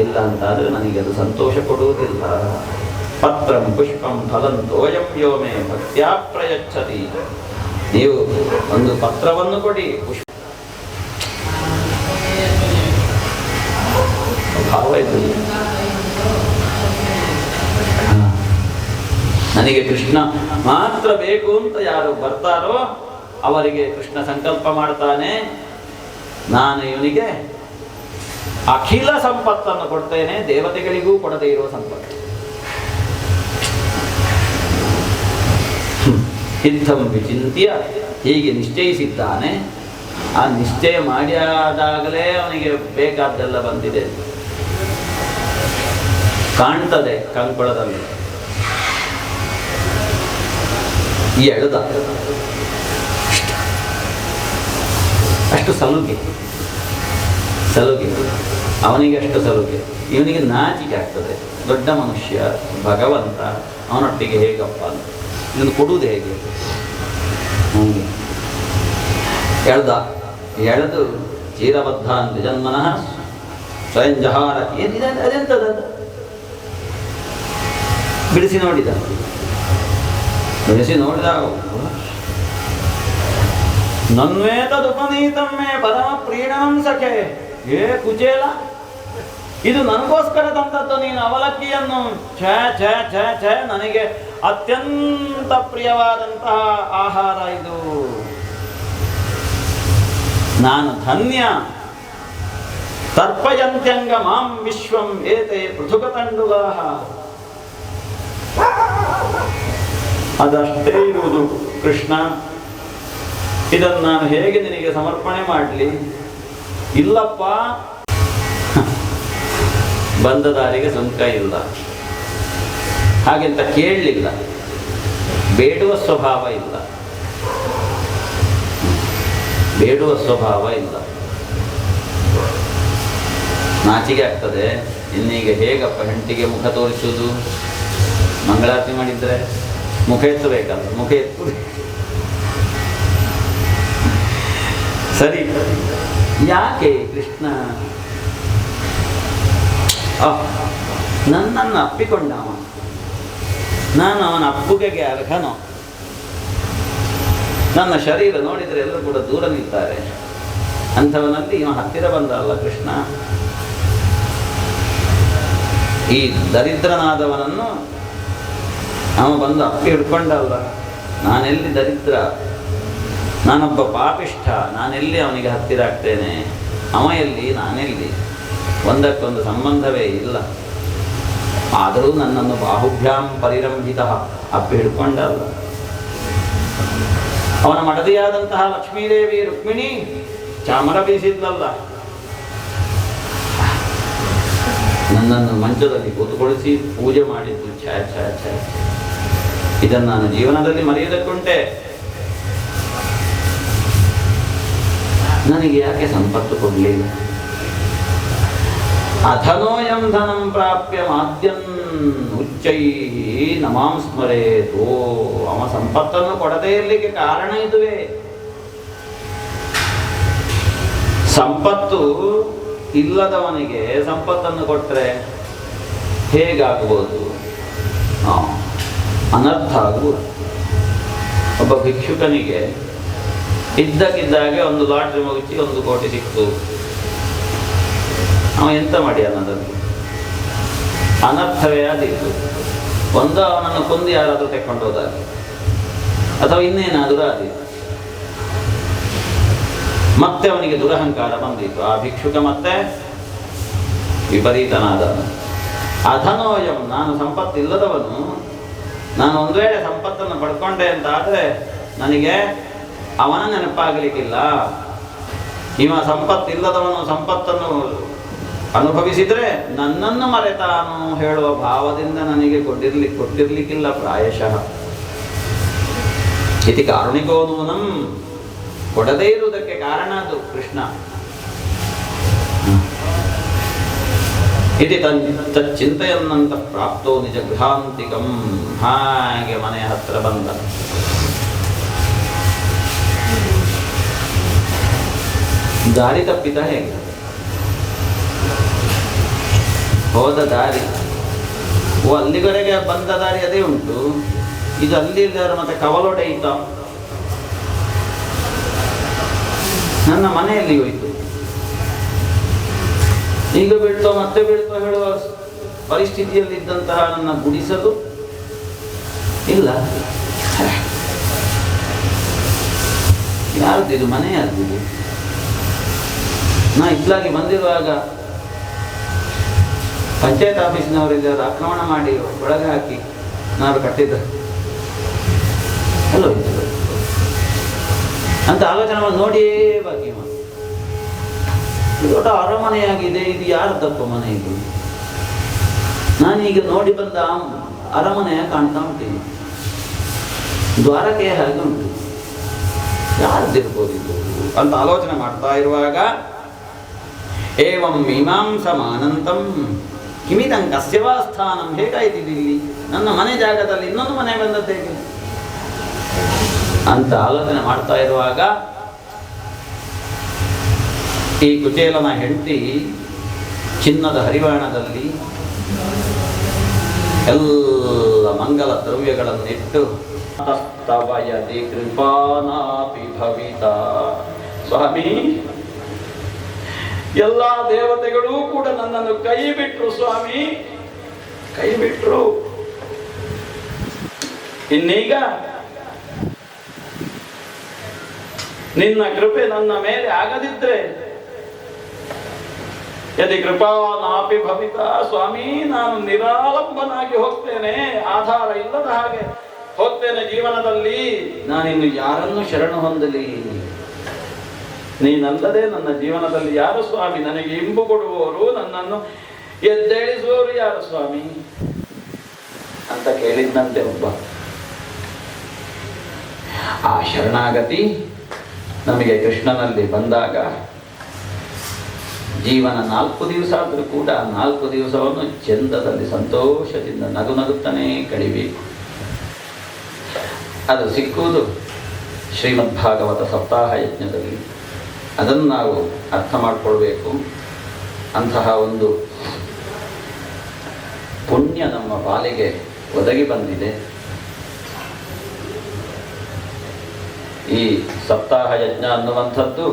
ಇಲ್ಲ ಅಂತಾದರೆ ನನಗೆ ಅದು ಸಂತೋಷ ಕೊಡುವುದಿಲ್ಲ. ಪತ್ರಂ ಪುಷ್ಪಂ ಫಲಂ ತೋಯಂ ವ್ಯೋಮೆ ಭಕ್ತ್ಯಾ ಪ್ರಯಚ್ಛತಿ. ನೀವು ಒಂದು ಪತ್ರವನ್ನು ಕೊಡಿ, ಪುಷ್ಪ ಭಾವ ಇದು. ನನಗೆ ಕೃಷ್ಣ ಮಾತ್ರ ಬೇಕು ಅಂತ ಯಾರು ಬರ್ತಾರೋ ಅವರಿಗೆ ಕೃಷ್ಣ ಸಂಕಲ್ಪ ಮಾಡ್ತಾನೆ, ನಾನು ಇವನಿಗೆ ಅಖಿಲ ಸಂಪತ್ತನ್ನು ಕೊಡ್ತೇನೆ, ದೇವತೆಗಳಿಗೂ ಕೊಡದೇ ಇರುವ ಸಂಪತ್ತು. ಇತ್ತಂ ವಿಚಿಂತ್ಯ, ಹೀಗೆ ನಿಶ್ಚಯಿಸಿದ್ದಾನೆ. ಆ ನಿಶ್ಚಯ ಮಾಡಿ ಆದಾಗಲೇ ಅವನಿಗೆ ಬೇಕಾದ್ದೆಲ್ಲ ಬಂದಿದೆ, ಕಾಣ್ತದೆ ಕಂಕುಳದಲ್ಲಿ. ಎಳೆದ ಅಷ್ಟು ಸಲುಗೆ ಅವನಿಗೆ ಅಷ್ಟು ಸಲುಗೆ, ಇವನಿಗೆ ನಾಚಿಕೆ ಆಗ್ತದೆ. ದೊಡ್ಡ ಮನುಷ್ಯ ಭಗವಂತ, ಅವನೊಟ್ಟಿಗೆ ಹೇಗಪ್ಪ ಅಂತ ಇದನ್ನು ಕೊಡುವುದು ಹೇಗೆ? ಹಂಗೆ ಎಳೆದು ಚೀರಬದ್ಧ ಅಂತ ಜನ್ಮನಃ ಸ್ವಯಂ ಜಹಾರ. ಏನಿದೆ ಅದೆಂಥದ್ದು? ಬಿಡಿಸಿ ನೋಡಿದ ನನ್ವೇತದುಪನೀತಮ್ಮೆ ಪರಮ ಪ್ರೀಣಂ ಸಖೆ. ಕುಚೇಲ, ಇದು ನನಗೋಸ್ಕರ ತಂದದ್ದು ನೀನು ಅವಲಕ್ಕಿಯನ್ನು. ಛ ಛ ಛ ಛ, ನನಗೆ ಅತ್ಯಂತ ಪ್ರಿಯವಾದಂತಹ ಆಹಾರ ಇದು, ನಾನು ಧನ್ಯ. ತರ್ಪಯಂತ್ಯಂಗ ಮಾಂ ವಿಶ್ವಂ ಏತೆ ಪೃಥುಕತಂಡುಲಾಹ. ಅದಷ್ಟೇ ಇರುವುದು ಕೃಷ್ಣ. ಇದನ್ನು ನಾನು ಹೇಗೆ ನಿನಗೆ ಸಮರ್ಪಣೆ ಮಾಡಲಿ? ಇಲ್ಲಪ್ಪ, ಬಂದ ದಾರಿಗೆ ಸುಂಕ ಇಲ್ಲ, ಹಾಗೆಂತ ಕೇಳಲಿಲ್ಲ, ಬೇಡುವ ಸ್ವಭಾವ ಇಲ್ಲ, ನಾಚಿಕೆ ಆಗ್ತದೆ. ಇನ್ನೀಗ ಹೇಗಪ್ಪ ಹೆಂಡತಿಗೆ ಮುಖ ತೋರಿಸುವುದು? ಮಂಗಳಾರತಿ ಮಾಡಿದ್ರೆ ಮುಖ ಎತ್ತಬೇಕಲ್ಲ, ಮುಖ ಎತ್ತು ಸರಿ. ಯಾಕೆ ಕೃಷ್ಣ ನನ್ನನ್ನು ಅಪ್ಪಿಕೊಂಡವ, ನಾನು ಅವನ ಅಪ್ಪುಗೆಗೆ ಅರ್ಹನೋ? ನನ್ನ ಶರೀರ ನೋಡಿದರೆ ಎಲ್ಲರೂ ಕೂಡ ದೂರ ನಿಲ್ತಾರೆ, ಅಂಥವನಲ್ಲಿ ಇವ ಹತ್ತಿರ ಬಂದಲ್ಲ ಕೃಷ್ಣ. ಈ ದರಿದ್ರನಾದವನನ್ನು ಅವ ಬಂದು ಅಪ್ಪಿ ಹಿಡ್ಕೊಂಡಲ್ಲ. ನಾನೆಲ್ಲಿ ದರಿದ್ರ, ನಾನೊಬ್ಬ ಪಾಪಿಷ್ಠ, ನಾನೆಲ್ಲಿ ಅವನಿಗೆ ಹತ್ತಿರ ಆಗ್ತೇನೆ? ಅವ ಎಲ್ಲಿ, ನಾನೆಲ್ಲಿ? ಒಂದಕ್ಕೊಂದು ಸಂಬಂಧವೇ ಇಲ್ಲ. ಆದರೂ ನನ್ನನ್ನು ಬಾಹುಭ್ಯಾಂ ಪರಿರಂಭಿತ, ಅಪ್ಪಿ ಹಿಡ್ಕೊಂಡಲ್ಲ. ಅವನ ಮಡದಿಯಾದಂತಹ ಲಕ್ಷ್ಮೀದೇವಿ ರುಕ್ಮಿಣಿ ಚಾಮರ ಬೀಸಿದ್ಲಲ್ಲ, ನನ್ನನ್ನು ಮಂಚದಲ್ಲಿ ಕೂತುಗೊಳಿಸಿ ಪೂಜೆ ಮಾಡಿದ್ದು. ಛ ಛ ಛ, ಇದನ್ನು ನಾನು ಜೀವನದಲ್ಲಿ ಮರೆಯುವುದಕ್ಕುಂಟೆ? ನನಗೆ ಯಾಕೆ ಸಂಪತ್ತು ಕೊಡಲಿಲ್ಲ? ಅಧನೋಯಂ ಧನಂ ಪ್ರಾಪ್ಯ ಮಾದ್ಯನ್ ಉಚ್ಚೈ ನಮಾಂ ಸ್ಮರೇತೋ. ಅವ ಸಂಪತ್ತನ್ನು ಕೊಡದೇ ಇರಲಿಕ್ಕೆ ಕಾರಣ ಇದುವೇ. ಸಂಪತ್ತು ಇಲ್ಲದವನಿಗೆ ಸಂಪತ್ತನ್ನು ಕೊಟ್ಟರೆ ಹೇಗಾಗ್ಬೋದು? ಅನರ್ಥ ಆಗುವುದು. ಒಬ್ಬ ಭಿಕ್ಷುಕನಿಗೆ ಇದ್ದಕ್ಕಿದ್ದಾಗೆ ಒಂದು ಲಾಟ್ರಿ ಮುಗಿಸಿ 1 ಕೋಟಿ ಸಿಕ್ತು. ಅವ ಎಂತ ಮಾಡಿ ಅನ್ನೋದನ್ನು? ಅನರ್ಥವೇ ಆದಿತ್ತು. ಒಂದು ಅವನನ್ನು ಕೊಂದು ಯಾರಾದರೂ ತೆಕ್ಕೊಂಡು ಹೋದಾಗ, ಅಥವಾ ಇನ್ನೇನಾದರೂ ಆದಿತ್ತು. ಮತ್ತೆ ಅವನಿಗೆ ದುರಹಂಕಾರ ಬಂದಿತ್ತು. ಆ ಭಿಕ್ಷುಕ ಮತ್ತೆ ವಿಪರೀತನಾದ. ಅಧನೋಯಂ, ನಾನು ಸಂಪತ್ತಿಲ್ಲದವನು. ನಾನು ಒಂದು ವೇಳೆ ಸಂಪತ್ತನ್ನು ಪಡ್ಕೊಂಡೆ ಅಂತ ಆದರೆ ನನಗೆ ಅವನ ನೆನಪಾಗಲಿಕ್ಕಿಲ್ಲ. ಇವ ಸಂಪತ್ತಿಲ್ಲದವನು ಸಂಪತ್ತನ್ನು ಅನುಭವಿಸಿದರೆ ನನ್ನನ್ನು ಮರೆತಾನು ಹೇಳುವ ಭಾವದಿಂದ ನನಗೆ ಕೊಟ್ಟಿರ್ಲಿಕ್ಕಿಲ್ಲ ಪ್ರಾಯಶಃ. ಇತಿ ಕಾರುಣಿಕೋ ನೂನಂ, ಕೊಡದೇ ಇರುವುದಕ್ಕೆ ಕಾರಣ ಅದು ಕೃಷ್ಣ. ಇತಿ ತಚ್ಚಿಂತೆಯನ್ನಂತ ಪ್ರಾಪ್ತೋ ನಿಜ ಗೃಹಾಂತಿಕಂ. ಹಾಗೆ ಮನೆಯ ಹತ್ರ ಬಂದ. ದಾರಿ ತಪ್ಪಿದ ಹೇಗೆ? ಹೋದ ದಾರಿ ಅಲ್ಲಿವರೆಗೆ ಬಂದ ದಾರಿ ಅದೇ ಉಂಟು. ಇದು ಅಲ್ಲಿ ಮತ್ತೆ ಕವಲೊಡೆಯಿತ. ನನ್ನ ಮನೆಯಲ್ಲಿ ಹೋಯಿತು. ಈಗ ಬೀಳ್ತೋ ಮತ್ತೆ ಬೀಳ್ತೋ ಹೇಳುವ ಪರಿಸ್ಥಿತಿಯಲ್ಲಿದ್ದಂತಹ ನನ್ನ ಗುಡಿಸಲು ಇಲ್ಲ. ಯಾರ್ದಿದು? ಮನೆ ಯಾರ್ದಿದು? ನಾ ಇತ್ಲಾಗಿ ಬಂದಿರುವಾಗ ಪಂಚಾಯತ್ ಆಫೀಸಿನವರಿಂದ ಆಕ್ರಮಣ ಮಾಡಿ ಒಳಗೆ ಹಾಕಿ ನಾನು ಕಟ್ಟಿದ್ದ ಎಲ್ಲೋ ಇತ್ತು ಅಂತ ಆಲೋಚನೆ ಮಾಡಿ ನೋಡಿಯೇ ಬಾಕಿ ಮಾಡಿ. ದೊಡ್ಡ ಅರಮನೆಯಾಗಿದೆ, ಇದು ಯಾರದಪ್ಪ ಮನೆ ಇದು? ನಾನೀಗ ನೋಡಿ ಬಂದ ಅರಮನೆಯ ಕಾಣ್ತಾ ಉಂಟೀನಿ. ದ್ವಾರಕೆ ಹಾಗೆ ಉಂಟು, ಯಾರ್ದಿರ್ಬೋದು ಇದು ಅಂತ ಆಲೋಚನೆ ಮಾಡ್ತಾ ಇರುವಾಗ ಏವಂ ಮೀಮಾಂಸಮಾನಂತಂ ಕಿಮಿತಂ ಕಸ್ಯವಾ ಸ್ಥಾನಂ. ಹೇಗಾಯ್ತಿದ್ದು ಇಲ್ಲಿ? ನನ್ನ ಮನೆ ಜಾಗದಲ್ಲಿ ಇನ್ನೊಂದು ಮನೆ ಬಂದದ್ದು ಹೇಗೆ ಅಂತ ಆಲೋಚನೆ ಮಾಡ್ತಾ ಇರುವಾಗ ಈ ಕುಚೇಲನ ಹೆಂಡತಿ ಚಿನ್ನದ ಹರಿವಾಣದಲ್ಲಿ ಎಲ್ಲ ಮಂಗಲ ದ್ರವ್ಯಗಳನ್ನಿಟ್ಟು ತಸ್ತವಯದಿ ಕೃಪಾನಾಪಿ ಭವಿತ. ಸ್ವಾಮಿ, ಎಲ್ಲ ದೇವತೆಗಳೂ ಕೂಡ ನನ್ನನ್ನು ಕೈ ಬಿಟ್ರು ಸ್ವಾಮಿ, ಕೈ ಬಿಟ್ರು. ಇನ್ನೀಗ ನಿನ್ನ ಕೃಪೆ ನನ್ನ ಮೇಲೆ ಆಗದಿದ್ರೆ ಯದಿ ಕೃಪಾ ನಾಪಿ ಭವಿತ. ಸ್ವಾಮಿ, ನಾನು ನಿರಾಲಂಬನಾಗಿ ಹೋಗ್ತೇನೆ, ಆಧಾರ ಇಲ್ಲದ ಹಾಗೆ ಹೋಗ್ತೇನೆ ಜೀವನದಲ್ಲಿ. ನಾನಿನ್ನು ಯಾರನ್ನು ಶರಣು ಹೊಂದಲಿ? ನೀನಲ್ಲದೆ ನನ್ನ ಜೀವನದಲ್ಲಿ ಯಾರು ಸ್ವಾಮಿ? ನನಗೆ ಇಂಬು ಕೊಡುವವರು, ನನ್ನನ್ನು ಎದ್ದೇಳಿಸುವವರು ಯಾರು ಸ್ವಾಮಿ ಅಂತ ಕೇಳಿದ್ದಂತೆ ಒಬ್ಬ. ಆ ಶರಣಾಗತಿ ನಮಗೆ ಕೃಷ್ಣನಲ್ಲಿ ಬಂದಾಗ ಜೀವನ 4 ದಿವಸ ಆದರೂ ಕೂಡ 4 ದಿವಸವನ್ನು ಚಂದದಲ್ಲಿ ಸಂತೋಷದಿಂದ ನಗು ನಗುತ್ತಾನೆ ಕಳಿಬೇಕು. ಅದು ಸಿಕ್ಕುವುದು ಶ್ರೀಮದ್ ಭಾಗವತ ಸಪ್ತಾಹ ಯಜ್ಞದಲ್ಲಿ. ಅದನ್ನು ನಾವು ಅರ್ಥ ಮಾಡಿಕೊಳ್ಬೇಕು. ಅಂತಹ ಒಂದು ಪುಣ್ಯ ನಮ್ಮ ಪಾಲಿಗೆ ಒದಗಿ ಬಂದಿದೆ. ಈ ಸಪ್ತಾಹ ಯಜ್ಞ ಅನ್ನುವಂಥದ್ದು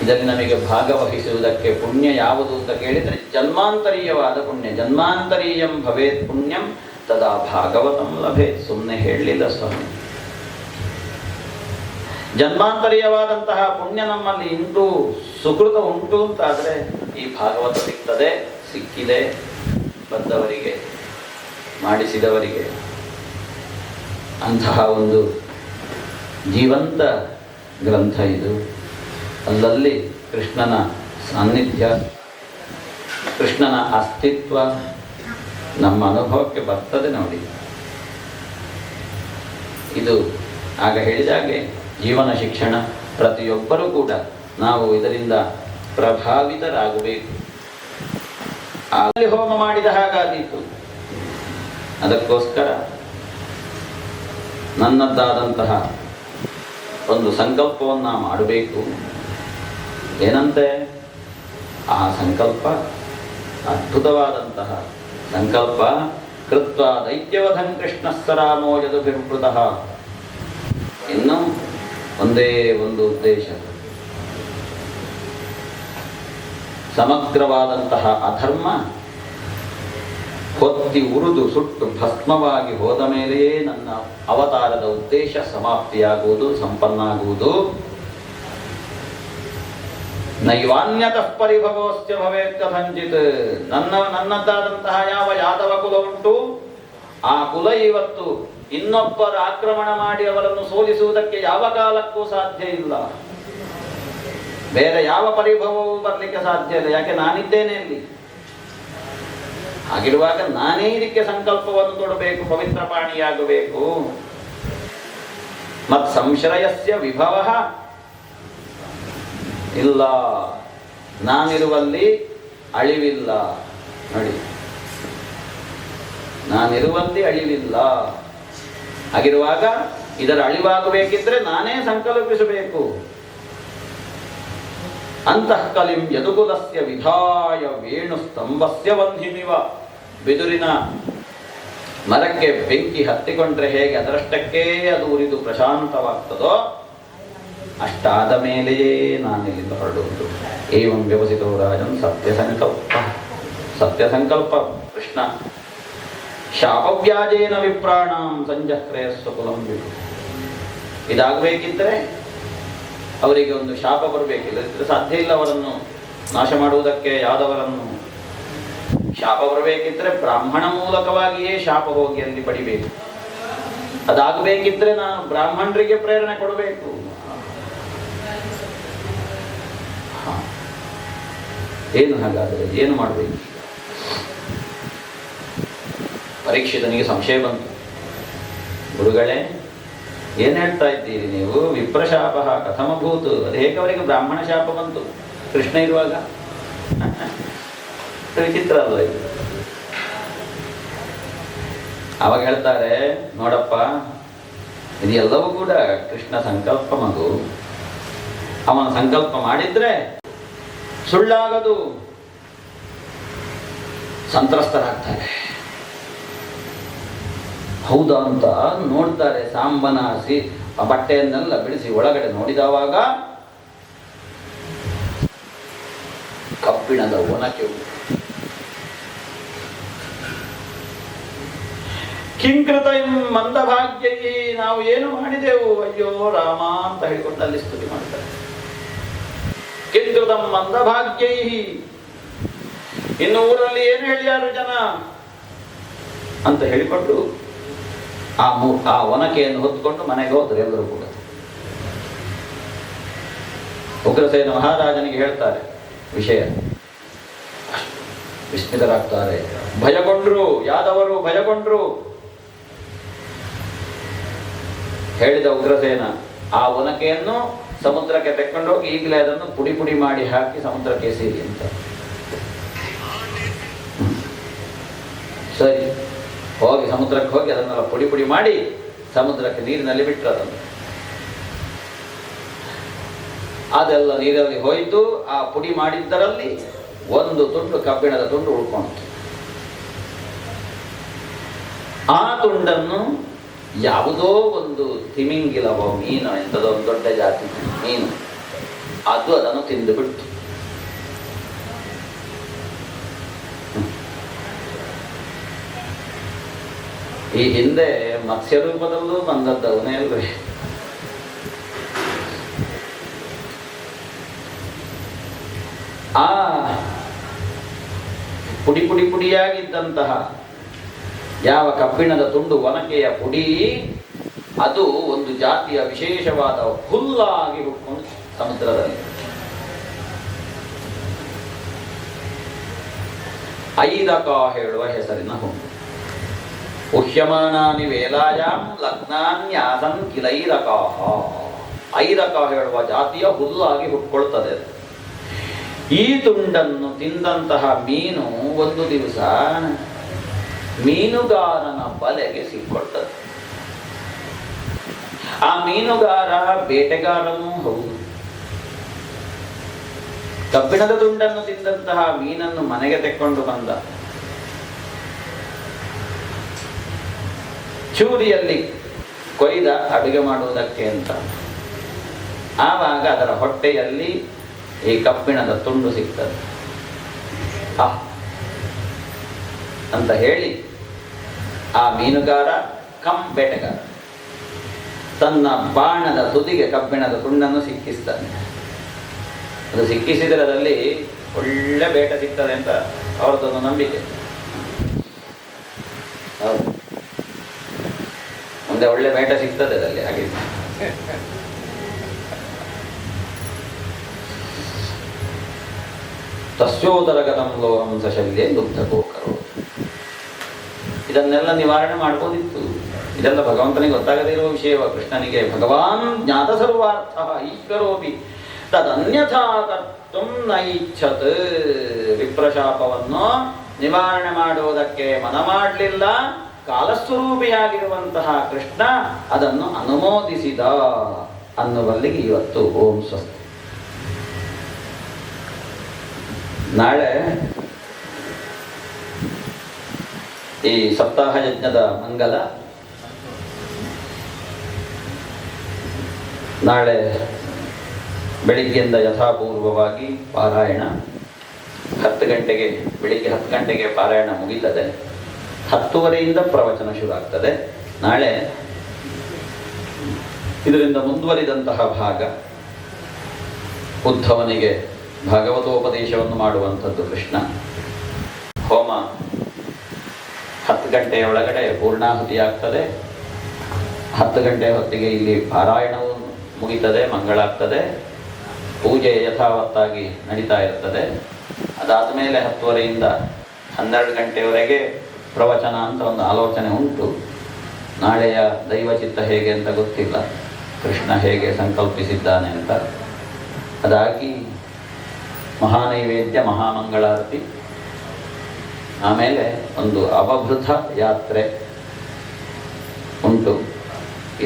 ಇದರಲ್ಲಿ ನಮಗೆ ಭಾಗವಹಿಸುವುದಕ್ಕೆ ಪುಣ್ಯ ಯಾವುದು ಅಂತ ಕೇಳಿದರೆ ಜನ್ಮಾಂತರೀಯವಾದ ಪುಣ್ಯ. ಜನ್ಮಾಂತರೀಯಂ ಭವೇತ್ ಪುಣ್ಯಂ ತದಾ ಭಾಗವತಂ ಲಭೇತ್. ಸುಮ್ಮನೆ ಹೇಳಲಿಲ್ಲ ಸ್ವಾಮಿ. ಜನ್ಮಾಂತರೀಯವಾದಂತಹ ಪುಣ್ಯ ನಮ್ಮಲ್ಲಿ ಉಂಟು, ಸುಕೃತ ಉಂಟು ಅಂತಾದರೆ ಈ ಭಾಗವತ ಸಿಗ್ತದೆ. ಸಿಕ್ಕಿದೆ ಬಂದವರಿಗೆ, ಮಾಡಿಸಿದವರಿಗೆ. ಅಂತಹ ಒಂದು ಜೀವಂತ ಗ್ರಂಥ ಇದು. ಅಲ್ಲಲ್ಲಿ ಕೃಷ್ಣನ ಸಾನ್ನಿಧ್ಯ, ಕೃಷ್ಣನ ಅಸ್ತಿತ್ವ ನಮ್ಮ ಅನುಭವಕ್ಕೆ ಬರ್ತದೆ ನೋಡಿ. ಇದು ಆಗ ಹೇಳಿದಾಗೆ ಜೀವನ ಶಿಕ್ಷಣ. ಪ್ರತಿಯೊಬ್ಬರೂ ಕೂಡ ನಾವು ಇದರಿಂದ ಪ್ರಭಾವಿತರಾಗಬೇಕು. ಅಲ್ಲಿ ಹೋಮ ಮಾಡಿದ ಹಾಗಾದೀತು. ಅದಕ್ಕೋಸ್ಕರ ನನ್ನದ್ದಾದಂತಹ ಒಂದು ಸಂಕಲ್ಪವನ್ನು ಮಾಡಬೇಕು. ಏನಂತೆ? ಆ ಸಂಕಲ್ಪ ಅದ್ಭುತವಾದಂತಹ ಸಂಕಲ್ಪ. ಕೃತ್ವ ದೈತ್ಯವಧಂ ಕೃಷ್ಣಸ್ಸ ರಾಮೋ ಯದುಭಿರ್ವೃತಃ. ಇನ್ನು ಒಂದೇ ಒಂದು ಉದ್ದೇಶ, ಸಮಗ್ರವಾದಂತಹ ಅಧರ್ಮ ಹೊತ್ತಿ ಉರಿದು ಸುಟ್ಟು ಭಸ್ಮವಾಗಿ ಹೋದ ಮೇಲೆಯೇ ನನ್ನ ಅವತಾರದ ಉದ್ದೇಶ ಸಮಾಪ್ತಿಯಾಗುವುದು, ಸಂಪನ್ನ ಆಗುವುದು. ನೈವಾನ್ಯತಃ ಪರಿಭವೋಸ್ಯ ಭವೇತ್ ಕಥಂಚಿತ್. ನನ್ನದ್ದಾದಂತಹ ಯಾವ ಯಾದವ ಕುಲ ಉಂಟು ಆ ಕುಲ ಇವತ್ತು ಇನ್ನೊಬ್ಬರ ಆಕ್ರಮಣ ಮಾಡಿ ಅವರನ್ನು ಸೋಲಿಸುವುದಕ್ಕೆ ಯಾವ ಕಾಲಕ್ಕೂ ಸಾಧ್ಯ ಇಲ್ಲ. ಬೇರೆ ಯಾವ ಪರಿಭವವೂ ಬರಲಿಕ್ಕೆ ಸಾಧ್ಯ ಇಲ್ಲ. ಯಾಕೆ ನಾನಿದ್ದೇನೆ ಇಲ್ಲಿ. ಹಾಗಿರುವಾಗ ನಾನೇ ಇದಕ್ಕೆ ಸಂಕಲ್ಪವನ್ನು ತೊಡಬೇಕು, ಪವಿತ್ರ ಪಾಣಿಯಾಗಬೇಕು. ಮತ್ ಸಂಶ್ರಯಸ್ಯ ವಿಭವ ಇಲ್ಲ, ನಾನಿರುವಲ್ಲಿ ಅಳಿವಿಲ್ಲ. ನೋಡಿ, ನಾನಿರುವಲ್ಲಿ ಅಳಿವಿಲ್ಲ. ಹಾಗಿರುವಾಗ ಇದರ ಅಳಿವಾಗಬೇಕಿದ್ರೆ ನಾನೇ ಸಂಕಲ್ಪಿಸಬೇಕು. ಅಂತಃಕಲಿಂ ಯದುಕುಲಸ್ಯ ವಿಧಾಯ ವೇಣು ಸ್ತಂಭಸ್ಯ ವಂಧಿಮಿವ. ಬಿದುರಿನ ಮರಕ್ಕೆ ಬೆಂಕಿ ಹತ್ತಿಕೊಂಡ್ರೆ ಹೇಗೆ ಅದರಷ್ಟಕ್ಕೆ ಅದು ಉರಿದು ಪ್ರಶಾಂತವಾಗ್ತದೋ, ಅಷ್ಟಾದ ಮೇಲೆಯೇ ನಾನಿಲ್ಲಿಂದ ಹೊರಡುವುದು. ಏವಂ ವ್ಯವಸಿತೋ ರಾಜನ್ ಸತ್ಯ ಸಂಕಲ್ಪ ಕೃಷ್ಣ ಶಾಪವ್ಯಾಜೇನ ವಿಪ್ರಾಣಾಂ ಸಂಜಕ್ರೇಯಸ್ವ ಕುಲಂ ವಿಭು. ಇದಾಗಬೇಕಿದ್ರೆ ಅವರಿಗೆ ಒಂದು ಶಾಪ ಬರಬೇಕಿಲ್ಲ, ಸಾಧ್ಯ ಇಲ್ಲ ಅವರನ್ನು ನಾಶ ಮಾಡುವುದಕ್ಕೆ. ಯಾದವರನ್ನು ಶಾಪ ಬರಬೇಕಿದ್ರೆ ಬ್ರಾಹ್ಮಣ ಮೂಲಕವಾಗಿಯೇ ಶಾಪ ಹೋಗಿ ಅಲ್ಲಿ ಪಡಿಬೇಕು. ಅದಾಗಬೇಕಿದ್ರೆ ನಾನು ಬ್ರಾಹ್ಮಣರಿಗೆ ಪ್ರೇರಣೆ ಕೊಡಬೇಕು. ಏನು ಹಾಗಾದರೆ ಏನು ಮಾಡಬೇಕು? ಪರೀಕ್ಷಿತನಿಗೆ ಸಂಶಯ ಬಂತು. ಗುರುಗಳೇ, ಏನ್ ಹೇಳ್ತಾ ಇದ್ದೀರಿ ನೀವು? ವಿಪ್ರಶಾಪ ಕಥಮಭೂತು, ಅದು ಹೇಗೆ ಅವರಿಗೆ ಬ್ರಾಹ್ಮಣ ಶಾಪ ಬಂತು ಕೃಷ್ಣ ಇರುವಾಗ? ವಿಚಿತ್ರ ಅಲ್ಲ ಇದು. ಅವಾಗ ಹೇಳ್ತಾರೆ, ನೋಡಪ್ಪ, ಇದು ಎಲ್ಲವೂ ಕೂಡ ಕೃಷ್ಣ ಸಂಕಲ್ಪ ಮಗು. ಅವನ ಸಂಕಲ್ಪ ಮಾಡಿದ್ರೆ ಸುಳ್ಳಾಗದು. ಸಂತ್ರಸ್ತರಾಗ್ತಾರೆ. ಹೌದಾ ಅಂತ ನೋಡ್ತಾರೆ. ಸಾಂಬನ ಆ ಬಟ್ಟೆಯನ್ನೆಲ್ಲ ಬಿಡಿಸಿ ಒಳಗಡೆ ನೋಡಿದವಾಗ ಕಬ್ಬಿಣದ ಒನಕೆ ಉಂಟು. ಕಿಂಕೃತ ಮಂದಭಾಗ್ಯೈ, ನಾವು ಏನು ಮಾಡಿದೆವು ಅಯ್ಯೋ ರಾಮ ಅಂತ ಹೇಳಿಕೊಂಡು ಅಲ್ಲಿ ಸ್ತುತಿ ಮಾಡ್ತಾರೆ. ಕಿಂಕೃತ ಮಂದಭಾಗ್ಯೈ, ಇನ್ನು ಊರಲ್ಲಿ ಏನು ಹೇಳ್ಯಾರು ಜನ ಅಂತ ಹೇಳಿಕೊಂಡು ಆ ಒನಕೆಯನ್ನು ಹೊತ್ತುಕೊಂಡು ಮನೆಗೆ ಹೋದ್ರು ಎಲ್ಲರೂ ಕೂಡ. ಉಗ್ರಸೇನ ಮಹಾರಾಜನಿಗೆ ಹೇಳ್ತಾರೆ ವಿಷಯ. ವಿಸ್ಮಿತರಾಗ್ತಾರೆ, ಭಯಗೊಂಡ್ರು, ಯಾದವರು ಭಯಗೊಂಡ್ರು. ಹೇಳಿದ ಉಗ್ರಸೇನ, ಆ ಒನಕೆಯನ್ನು ಸಮುದ್ರಕ್ಕೆ ತೆಕ್ಕೊಂಡು ಹೋಗಿ ಈಗಲೇ ಅದನ್ನು ಪುಡಿ ಪುಡಿ ಮಾಡಿ ಹಾಕಿ ಸಮುದ್ರಕ್ಕೆ ಎಸೀರಿ ಅಂತ. ಸರಿ, ಹೋಗಿ ಸಮುದ್ರಕ್ಕೆ ಹೋಗಿ ಅದನ್ನೆಲ್ಲ ಪುಡಿ ಪುಡಿ ಮಾಡಿ ಸಮುದ್ರಕ್ಕೆ ನೀರಿನಲ್ಲಿ ಬಿಟ್ಟರು. ಅದನ್ನು ಅದೆಲ್ಲ ನೀರಲ್ಲಿ ಹೋಯಿತು. ಆ ಪುಡಿ ಮಾಡಿದ್ದರಲ್ಲಿ ಒಂದು ತುಂಡು ಕಬ್ಬಿಣದ ತುಂಡು ಉಳ್ಕೊಂಡು, ಆ ತುಂಡನ್ನು ಯಾವುದೋ ಒಂದು ತಿಮಿಂಗಿಲವೋ ಮೀನು, ಎಂಥದೋ ಒಂದು ದೊಡ್ಡ ಜಾತಿ ಮೀನು, ಅದು ಅದನ್ನು ತಿಂದು ಬಿಡ್ತು. ಈ ಹಿಂದೆ ಮತ್ಸ್ಯ ರೂಪದಲ್ಲೂ ಬಂದದ್ದವನೇ ಅಲ್ವೇ. ಆ ಪುಡಿ ಪುಡಿ ಪುಡಿಯಾಗಿದ್ದಂತಹ ಯಾವ ಕಬ್ಬಿಣದ ತುಂಡು ಒನಕೆಯ ಪುಡಿ, ಅದು ಒಂದು ಜಾತಿಯ ವಿಶೇಷವಾದ ಹುಲ್ಲಾಗಿ ಹುಟ್ಕೊಂಡು ಸಮುದ್ರದಲ್ಲಿ. ಐರಕ ಹೇಳುವ ಹೆಸರಿನ ಹುಣ್ಣು. ಉಹ್ಯಮಾನಾನಿ ವೇಲಾಯಾಂ ಲಗ್ನಾನ್ಯಾಸನ್ ಕಿಲೈರಕಾಹ. ಐರಕ ಹೇಳುವ ಜಾತಿಯ ಹುಲ್ಲಾಗಿ ಹುಟ್ಕೊಳ್ತದೆ. ಈ ತುಂಡನ್ನು ತಿಂದಂತಹ ಮೀನು ಒಂದು ದಿವಸ ಮೀನುಗಾರನ ಬಲೆಗೆ ಸಿಕ್ಕೊಳ್ತದೆ. ಆ ಮೀನುಗಾರ ಬೇಟೆಗಾರನೂ ಹೌದು. ಕಬ್ಬಿಣದ ತುಂಡನ್ನು ತಿಂದಂತಹ ಮೀನನ್ನು ಮನೆಗೆ ತೆಕ್ಕೊಂಡು ಬಂದ. ಚೂರಿಯಲ್ಲಿ ಕೊಯ್ದ ಅಡುಗೆ ಮಾಡುವುದಕ್ಕೆ ಅಂತ. ಆವಾಗ ಅದರ ಹೊಟ್ಟೆಯಲ್ಲಿ ಈ ಕಬ್ಬಿಣದ ತುಂಡು ಸಿಗ್ತದೆ. ಅಂತ ಹೇಳಿ ಆ ಮೀನುಗಾರ ಬೇಟೆಗಾರ ತನ್ನ ಬಾಣದ ತುದಿಗೆ ಕಬ್ಬಿಣದ ತುಂಡನ್ನು ಸಿಕ್ಕಿಸ್ತಾನೆ. ಅದು ಸಿಕ್ಕಿಸಿದರೆ ಅದರಲ್ಲಿ ಒಳ್ಳೆ ಬೇಟೆ ಸಿಗ್ತದೆ ಅಂತ ಅವ್ರದ್ದೊಂದು ನಂಬಿಕೆ. ಹೌದು. ಮುಂದೆ ಒಳ್ಳೆ ಮೇಟ ಸಿಗ್ತದೆ ಅದರಲ್ಲಿ. ಹಾಗೆ ತಸ್ಯೋದರಗತಂ ಲೋಹಂ ಸಶಲ್ಯೆ ದುಗ್ಧಕೋಕರೋ. ಇದನ್ನೆಲ್ಲ ನಿವಾರಣೆ ಮಾಡ್ಬೋದಿತ್ತು. ಇದೆಲ್ಲ ಭಗವಂತನಿಗೆ ಗೊತ್ತಾಗದೇ ಇರುವ ವಿಷಯವ. ಕೃಷ್ಣನಿಗೆ ಭಗವಾನ್ ಜ್ಞಾತ ಸರ್ವಾರ್ಥ ಈಶ್ವರೋಪಿ ತದನ್ಯಥಾ ಕರ್ತುಂ ನ ಇಚ್ಛತ್. ವಿಪ್ರಶಾಪವನ್ನು ನಿವಾರಣೆ ಮಾಡುವುದಕ್ಕೆ ಮನ ಮಾಡಲಿಲ್ಲ. ಕಾಲಸ್ವರೂಪಿಯಾಗಿರುವಂತಹ ಕೃಷ್ಣ ಅದನ್ನು ಅನುಮೋದಿಸಿದ ಅನ್ನುವಲ್ಲಿಗೆ ಇವತ್ತು ಓಂ ಸ್ವಸ್ತಿ. ನಾಳೆ ಈ ಸಪ್ತಾಹ ಯಜ್ಞದ ಮಂಗಲ. ನಾಳೆ ಬೆಳಿಗ್ಗೆಯಿಂದ ಯಥಾಪೂರ್ವವಾಗಿ ಪಾರಾಯಣ 10 ಗಂಟೆಗೆ, ಬೆಳಿಗ್ಗೆ 10 ಗಂಟೆಗೆ ಪಾರಾಯಣ ಮುಗಿತದೆ. 10:30ಯಿಂದ ಪ್ರವಚನ ಶುರು ಆಗ್ತದೆ. ನಾಳೆ ಇದರಿಂದ ಮುಂದುವರಿದಂತಹ ಭಾಗ ಉದ್ಧವನಿಗೆ ಭಾಗವತೋಪದೇಶವನ್ನು ಮಾಡುವಂಥದ್ದು ಕೃಷ್ಣ. ಹೋಮ 10 ಗಂಟೆಯ ಒಳಗಡೆ ಪೂರ್ಣಾಹುತಿ ಆಗ್ತದೆ. 10 ಗಂಟೆ ಹೊತ್ತಿಗೆ ಇಲ್ಲಿ ಪಾರಾಯಣವು ಮುಗಿತದೆ, ಮಂಗಳಾಗ್ತದೆ. ಪೂಜೆ ಯಥಾವತ್ತಾಗಿ ನಡೀತಾ ಇರ್ತದೆ. ಅದಾದ ಮೇಲೆ 10:30ಯಿಂದ 12 ಗಂಟೆಯವರೆಗೆ ಪ್ರವಚನ ಅಂತ ಒಂದು ಆಲೋಚನೆ ಉಂಟು. ನಾಳೆಯ ದೈವಚಿತ್ತ ಹೇಗೆ ಅಂತ ಗೊತ್ತಿಲ್ಲ, ಕೃಷ್ಣ ಹೇಗೆ ಸಂಕಲ್ಪಿಸಿದ್ದಾನೆ ಅಂತ. ಅದಾಗಿ ಮಹಾನೈವೇದ್ಯ, ಮಹಾಮಂಗಳಾರತಿ, ಆಮೇಲೆ ಒಂದು ಅವಭೃತ ಯಾತ್ರೆ ಉಂಟು.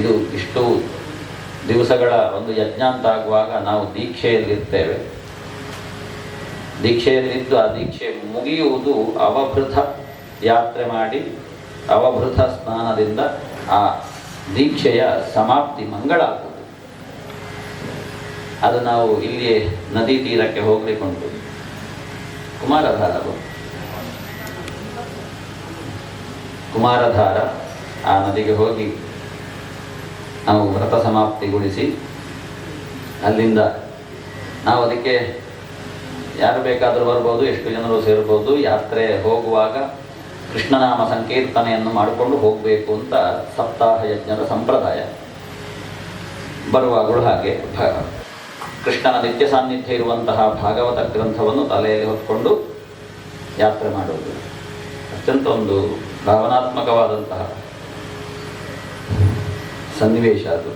ಇದು ಇಷ್ಟು ದಿವಸಗಳ ಒಂದು ಯಜ್ಞ ಅಂತಾಗುವಾಗ ನಾವು ದೀಕ್ಷೆಯಲ್ಲಿರ್ತೇವೆ. ದೀಕ್ಷೆಯಲ್ಲಿದ್ದು ಆ ದೀಕ್ಷೆ ಮುಗಿಯುವುದು ಅವಭೃತ ಯಾತ್ರೆ ಮಾಡಿ ಅವಭೃತ ಸ್ನಾನದಿಂದ ಆ ದೀಕ್ಷೆಯ ಸಮಾಪ್ತಿ ಮಂಗಳ ಆಗುವುದು. ಅದು ನಾವು ಇಲ್ಲಿಯೇ ನದಿ ತೀರಕ್ಕೆ ಹೋಗ್ಲಿಕ್ಕುಂಟು. ಕುಮಾರಧಾರ ಆ ನದಿಗೆ ಹೋಗಿ ನಾವು ವ್ರತ ಸಮಾಪ್ತಿಗೊಳಿಸಿ ಅಲ್ಲಿಂದ ನಾವು ಅದಕ್ಕೆ ಯಾರು ಬೇಕಾದರೂ ಬರ್ಬೋದು, ಎಷ್ಟು ಜನರು ಸೇರ್ಬೋದು. ಯಾತ್ರೆ ಹೋಗುವಾಗ ಕೃಷ್ಣನಾಮ ಸಂಕೀರ್ತನೆಯನ್ನು ಮಾಡಿಕೊಂಡು ಹೋಗಬೇಕು ಅಂತ ಸಪ್ತಾಹ ಯಜ್ಞದ ಸಂಪ್ರದಾಯ. ಬರುವಾಗಲೂ ಹಾಗೆ ಕೃಷ್ಣನ ನಿತ್ಯ ಸಾನ್ನಿಧ್ಯ ಇರುವಂತಹ ಭಾಗವತ ಗ್ರಂಥವನ್ನು ತಲೆಯಲ್ಲಿ ಹೊತ್ಕೊಂಡು ಯಾತ್ರೆ ಮಾಡುವುದು ಅತ್ಯಂತ ಒಂದು ಭಾವನಾತ್ಮಕವಾದಂತಹ ಸನ್ನಿವೇಶ. ಅದು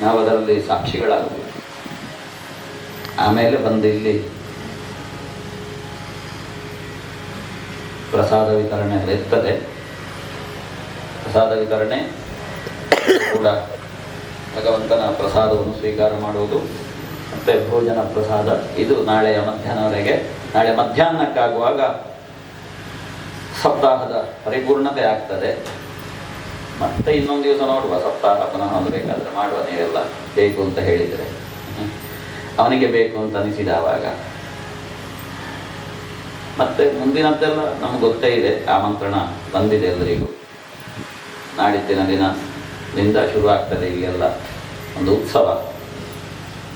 ನಾವು ಅದರಲ್ಲಿ ಸಾಕ್ಷಿಗಳಾಗಬೇಕು. ಆಮೇಲೆ ಬಂದು ಇಲ್ಲಿ ಪ್ರಸಾದ ವಿತರಣೆ ಇರ್ತದೆ. ಪ್ರಸಾದ ವಿತರಣೆ ಕೂಡ ಭಗವಂತನ ಪ್ರಸಾದವನ್ನು ಸ್ವೀಕಾರ ಮಾಡುವುದು, ಮತ್ತು ಭೋಜನ ಪ್ರಸಾದ ಇದು ನಾಳೆಯ ಮಧ್ಯಾಹ್ನವರೆಗೆ. ನಾಳೆ ಮಧ್ಯಾಹ್ನಕ್ಕಾಗುವಾಗ ಸಪ್ತಾಹದ ಪರಿಪೂರ್ಣತೆ ಆಗ್ತದೆ. ಮತ್ತೆ ಇನ್ನೊಂದು ದಿವಸ ನೋಡುವ, ಸಪ್ತಾಹ ಪುನಃ ಬೇಕಾದರೆ ಮಾಡುವ. ನೀವೆಲ್ಲ ಬೇಕು ಅಂತ ಹೇಳಿದರೆ, ಅವನಿಗೆ ಬೇಕು ಅಂತ ಅನಿಸಿದವಾಗ. ಮತ್ತೆ ಮುಂದಿನದ್ದೆಲ್ಲ ನಮ್ಗೆ ಗೊತ್ತೇ ಇದೆ, ಆಮಂತ್ರಣ ಬಂದಿದೆ ಎಲ್ಲರಿಗೂ. ನಾಡಿದ್ದಿನ ದಿನದಿಂದ ಶುರು ಆಗ್ತದೆ ಇಲ್ಲೆಲ್ಲ ಒಂದು ಉತ್ಸವ,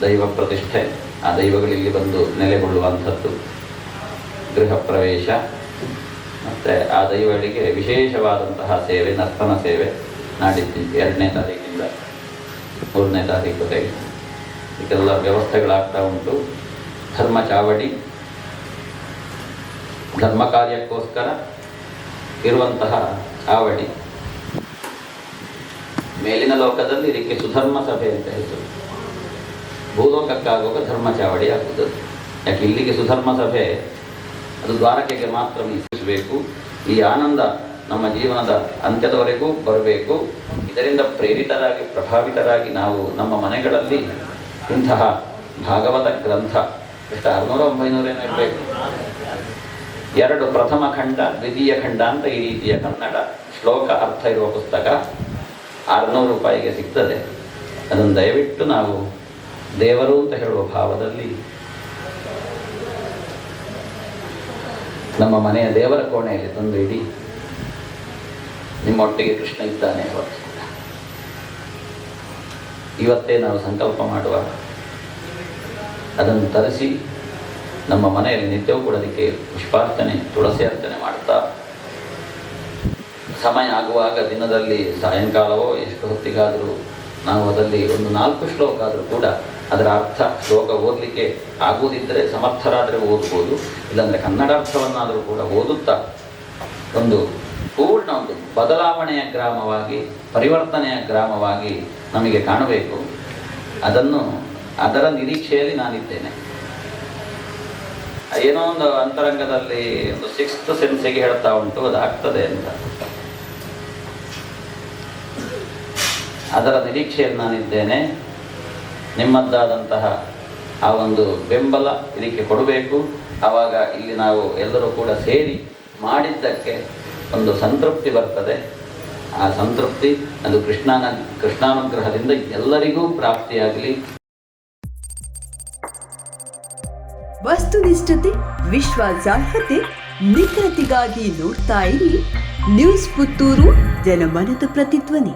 ದೈವ ಪ್ರತಿಷ್ಠೆ. ಆ ದೈವಗಳಿಲ್ಲಿ ಬಂದು ನೆಲೆಗೊಳ್ಳುವಂಥದ್ದು, ಗೃಹ ಪ್ರವೇಶ, ಮತ್ತು ಆ ದೈವಗಳಿಗೆ ವಿಶೇಷವಾದಂತಹ ಸೇವೆ, ನರ್ತನ ಸೇವೆ ನಾಡಿದ್ದು 2ನೇ ತಾರೀಕಿಂದ 3ನೇ ತಾರೀಕುವರೆಗೆ ಇದೆಲ್ಲ ವ್ಯವಸ್ಥೆಗಳಾಗ್ತಾ ಉಂಟು. ಧರ್ಮ ಚಾವಡಿ, ಧರ್ಮ ಕಾರ್ಯಕ್ಕೋಸ್ಕರ ಇರುವಂತಹ ಚಾವಡಿ. ಮೇಲಿನ ಲೋಕದಲ್ಲಿ ಇದಕ್ಕೆ ಸುಧರ್ಮ ಸಭೆ ಅಂತ ಹೆಸರು. ಭೂಲೋಕಕ್ಕಾಗುವಾಗ ಧರ್ಮ ಚಾವಡಿ ಆಗುವುದು. ಯಾಕೆ ಇಲ್ಲಿಗೆ ಸುಧರ್ಮ ಸಭೆ ಅದು ದ್ವಾರಕೆಗೆ ಮಾತ್ರ ಮೀಸಲಿಸಬೇಕು. ಈ ಆನಂದ ನಮ್ಮ ಜೀವನದ ಅಂತ್ಯದವರೆಗೂ ಬರಬೇಕು. ಇದರಿಂದ ಪ್ರೇರಿತರಾಗಿ, ಪ್ರಭಾವಿತರಾಗಿ ನಾವು ನಮ್ಮ ಮನೆಗಳಲ್ಲಿ ಇಂತಹ ಭಾಗವತ ಗ್ರಂಥ ಎಷ್ಟು 600-900 ಏನೋ ಇರಬೇಕು. 2 ಪ್ರಥಮ ಖಂಡ, ದ್ವಿತೀಯ ಖಂಡ ಅಂತ ಈ ರೀತಿಯ ಕನ್ನಡ ಶ್ಲೋಕ ಅರ್ಥ ಇರುವ ಪುಸ್ತಕ 600 ರೂಪಾಯಿಗೆ ಸಿಗ್ತದೆ. ಅದನ್ನು ದಯವಿಟ್ಟು ನಾವು ದೇವರು ಅಂತ ಹೇಳುವ ಭಾವದಲ್ಲಿ ನಮ್ಮ ಮನೆಯ ದೇವರ ಕೋಣೆಯಲ್ಲಿ ತಂದು ಇಡಿ. ನಿಮ್ಮೊಟ್ಟಿಗೆ ಕೃಷ್ಣ ಇದ್ದಾನೆ. ಇವತ್ತೇ ನಾವು ಸಂಕಲ್ಪ ಮಾಡುವ, ಅದನ್ನು ತರಿಸಿ ನಮ್ಮ ಮನೆಯಲ್ಲಿ ನಿತ್ಯವೂ ಕೂಡ ಅದಕ್ಕೆ ಪುಷ್ಪಾರ್ಚನೆ, ತುಳಸಿ ಅರ್ಚನೆ ಮಾಡ್ತಾ ಸಮಯ ಆಗುವಾಗ ದಿನದಲ್ಲಿ ಸಾಯಂಕಾಲವೋ ಎಷ್ಟು ಹೊತ್ತಿಗಾದರೂ ನಾವು ಅದರಲ್ಲಿ ಒಂದು 4 ಶ್ಲೋಕ ಆದರೂ ಕೂಡ ಅದರ ಅರ್ಥ ಶ್ಲೋಕ ಓದಲಿಕ್ಕೆ ಆಗುವುದಿದ್ದರೆ ಸಮರ್ಥರಾದರೆ ಓದ್ಬೋದು, ಇಲ್ಲಾಂದರೆ ಕನ್ನಡಾರ್ಥವನ್ನಾದರೂ ಕೂಡ ಓದುತ್ತಾ ಒಂದು ಪೂರ್ಣ ಒಂದು ಬದಲಾವಣೆಯ ಗ್ರಾಮವಾಗಿ, ಪರಿವರ್ತನೆಯ ಗ್ರಾಮವಾಗಿ ನಮಗೆ ಕಾಣಬೇಕು. ಅದರ ನಿರೀಕ್ಷೆಯಲ್ಲಿ ನಾನಿದ್ದೇನೆ. ಏನೋ ಒಂದು ಅಂತರಂಗದಲ್ಲಿ ಒಂದು 6th ಸೆನ್ಸಿಗೆ ಹೇಳ್ತಾ ಉಂಟು ಅದಾಗ್ತದೆ ಅಂತ. ಅದರ ನಿರೀಕ್ಷೆಯಲ್ಲಿ ನಾನಿದ್ದೇನೆ. ನಿಮ್ಮದ್ದಾದಂತಹ ಆ ಒಂದು ಬೆಂಬಲ ಇದಕ್ಕೆ ಕೊಡಬೇಕು. ಆವಾಗ ಇಲ್ಲಿ ನಾವು ಎಲ್ಲರೂ ಕೂಡ ಸೇರಿ ಮಾಡಿದ್ದಕ್ಕೆ ಒಂದು ಸಂತೃಪ್ತಿ ಬರ್ತದೆ. ಆ ಸಂತೃಪ್ತಿ ಅದು ಕೃಷ್ಣಾನುಗ್ರಹದಿಂದ ಎಲ್ಲರಿಗೂ ಪ್ರಾಪ್ತಿಯಾಗಲಿ. ವಸ್ತುನಿಷ್ಠತೆ, ವಿಶ್ವಾಸಾರ್ಹತೆ, ನಿಖರತೆಗಾಗಿ ನೋಡ್ತಾ ಇರಿ ನ್ಯೂಸ್ ಪುತ್ತೂರು, ಜನಮನದ ಪ್ರತಿಧ್ವನಿ.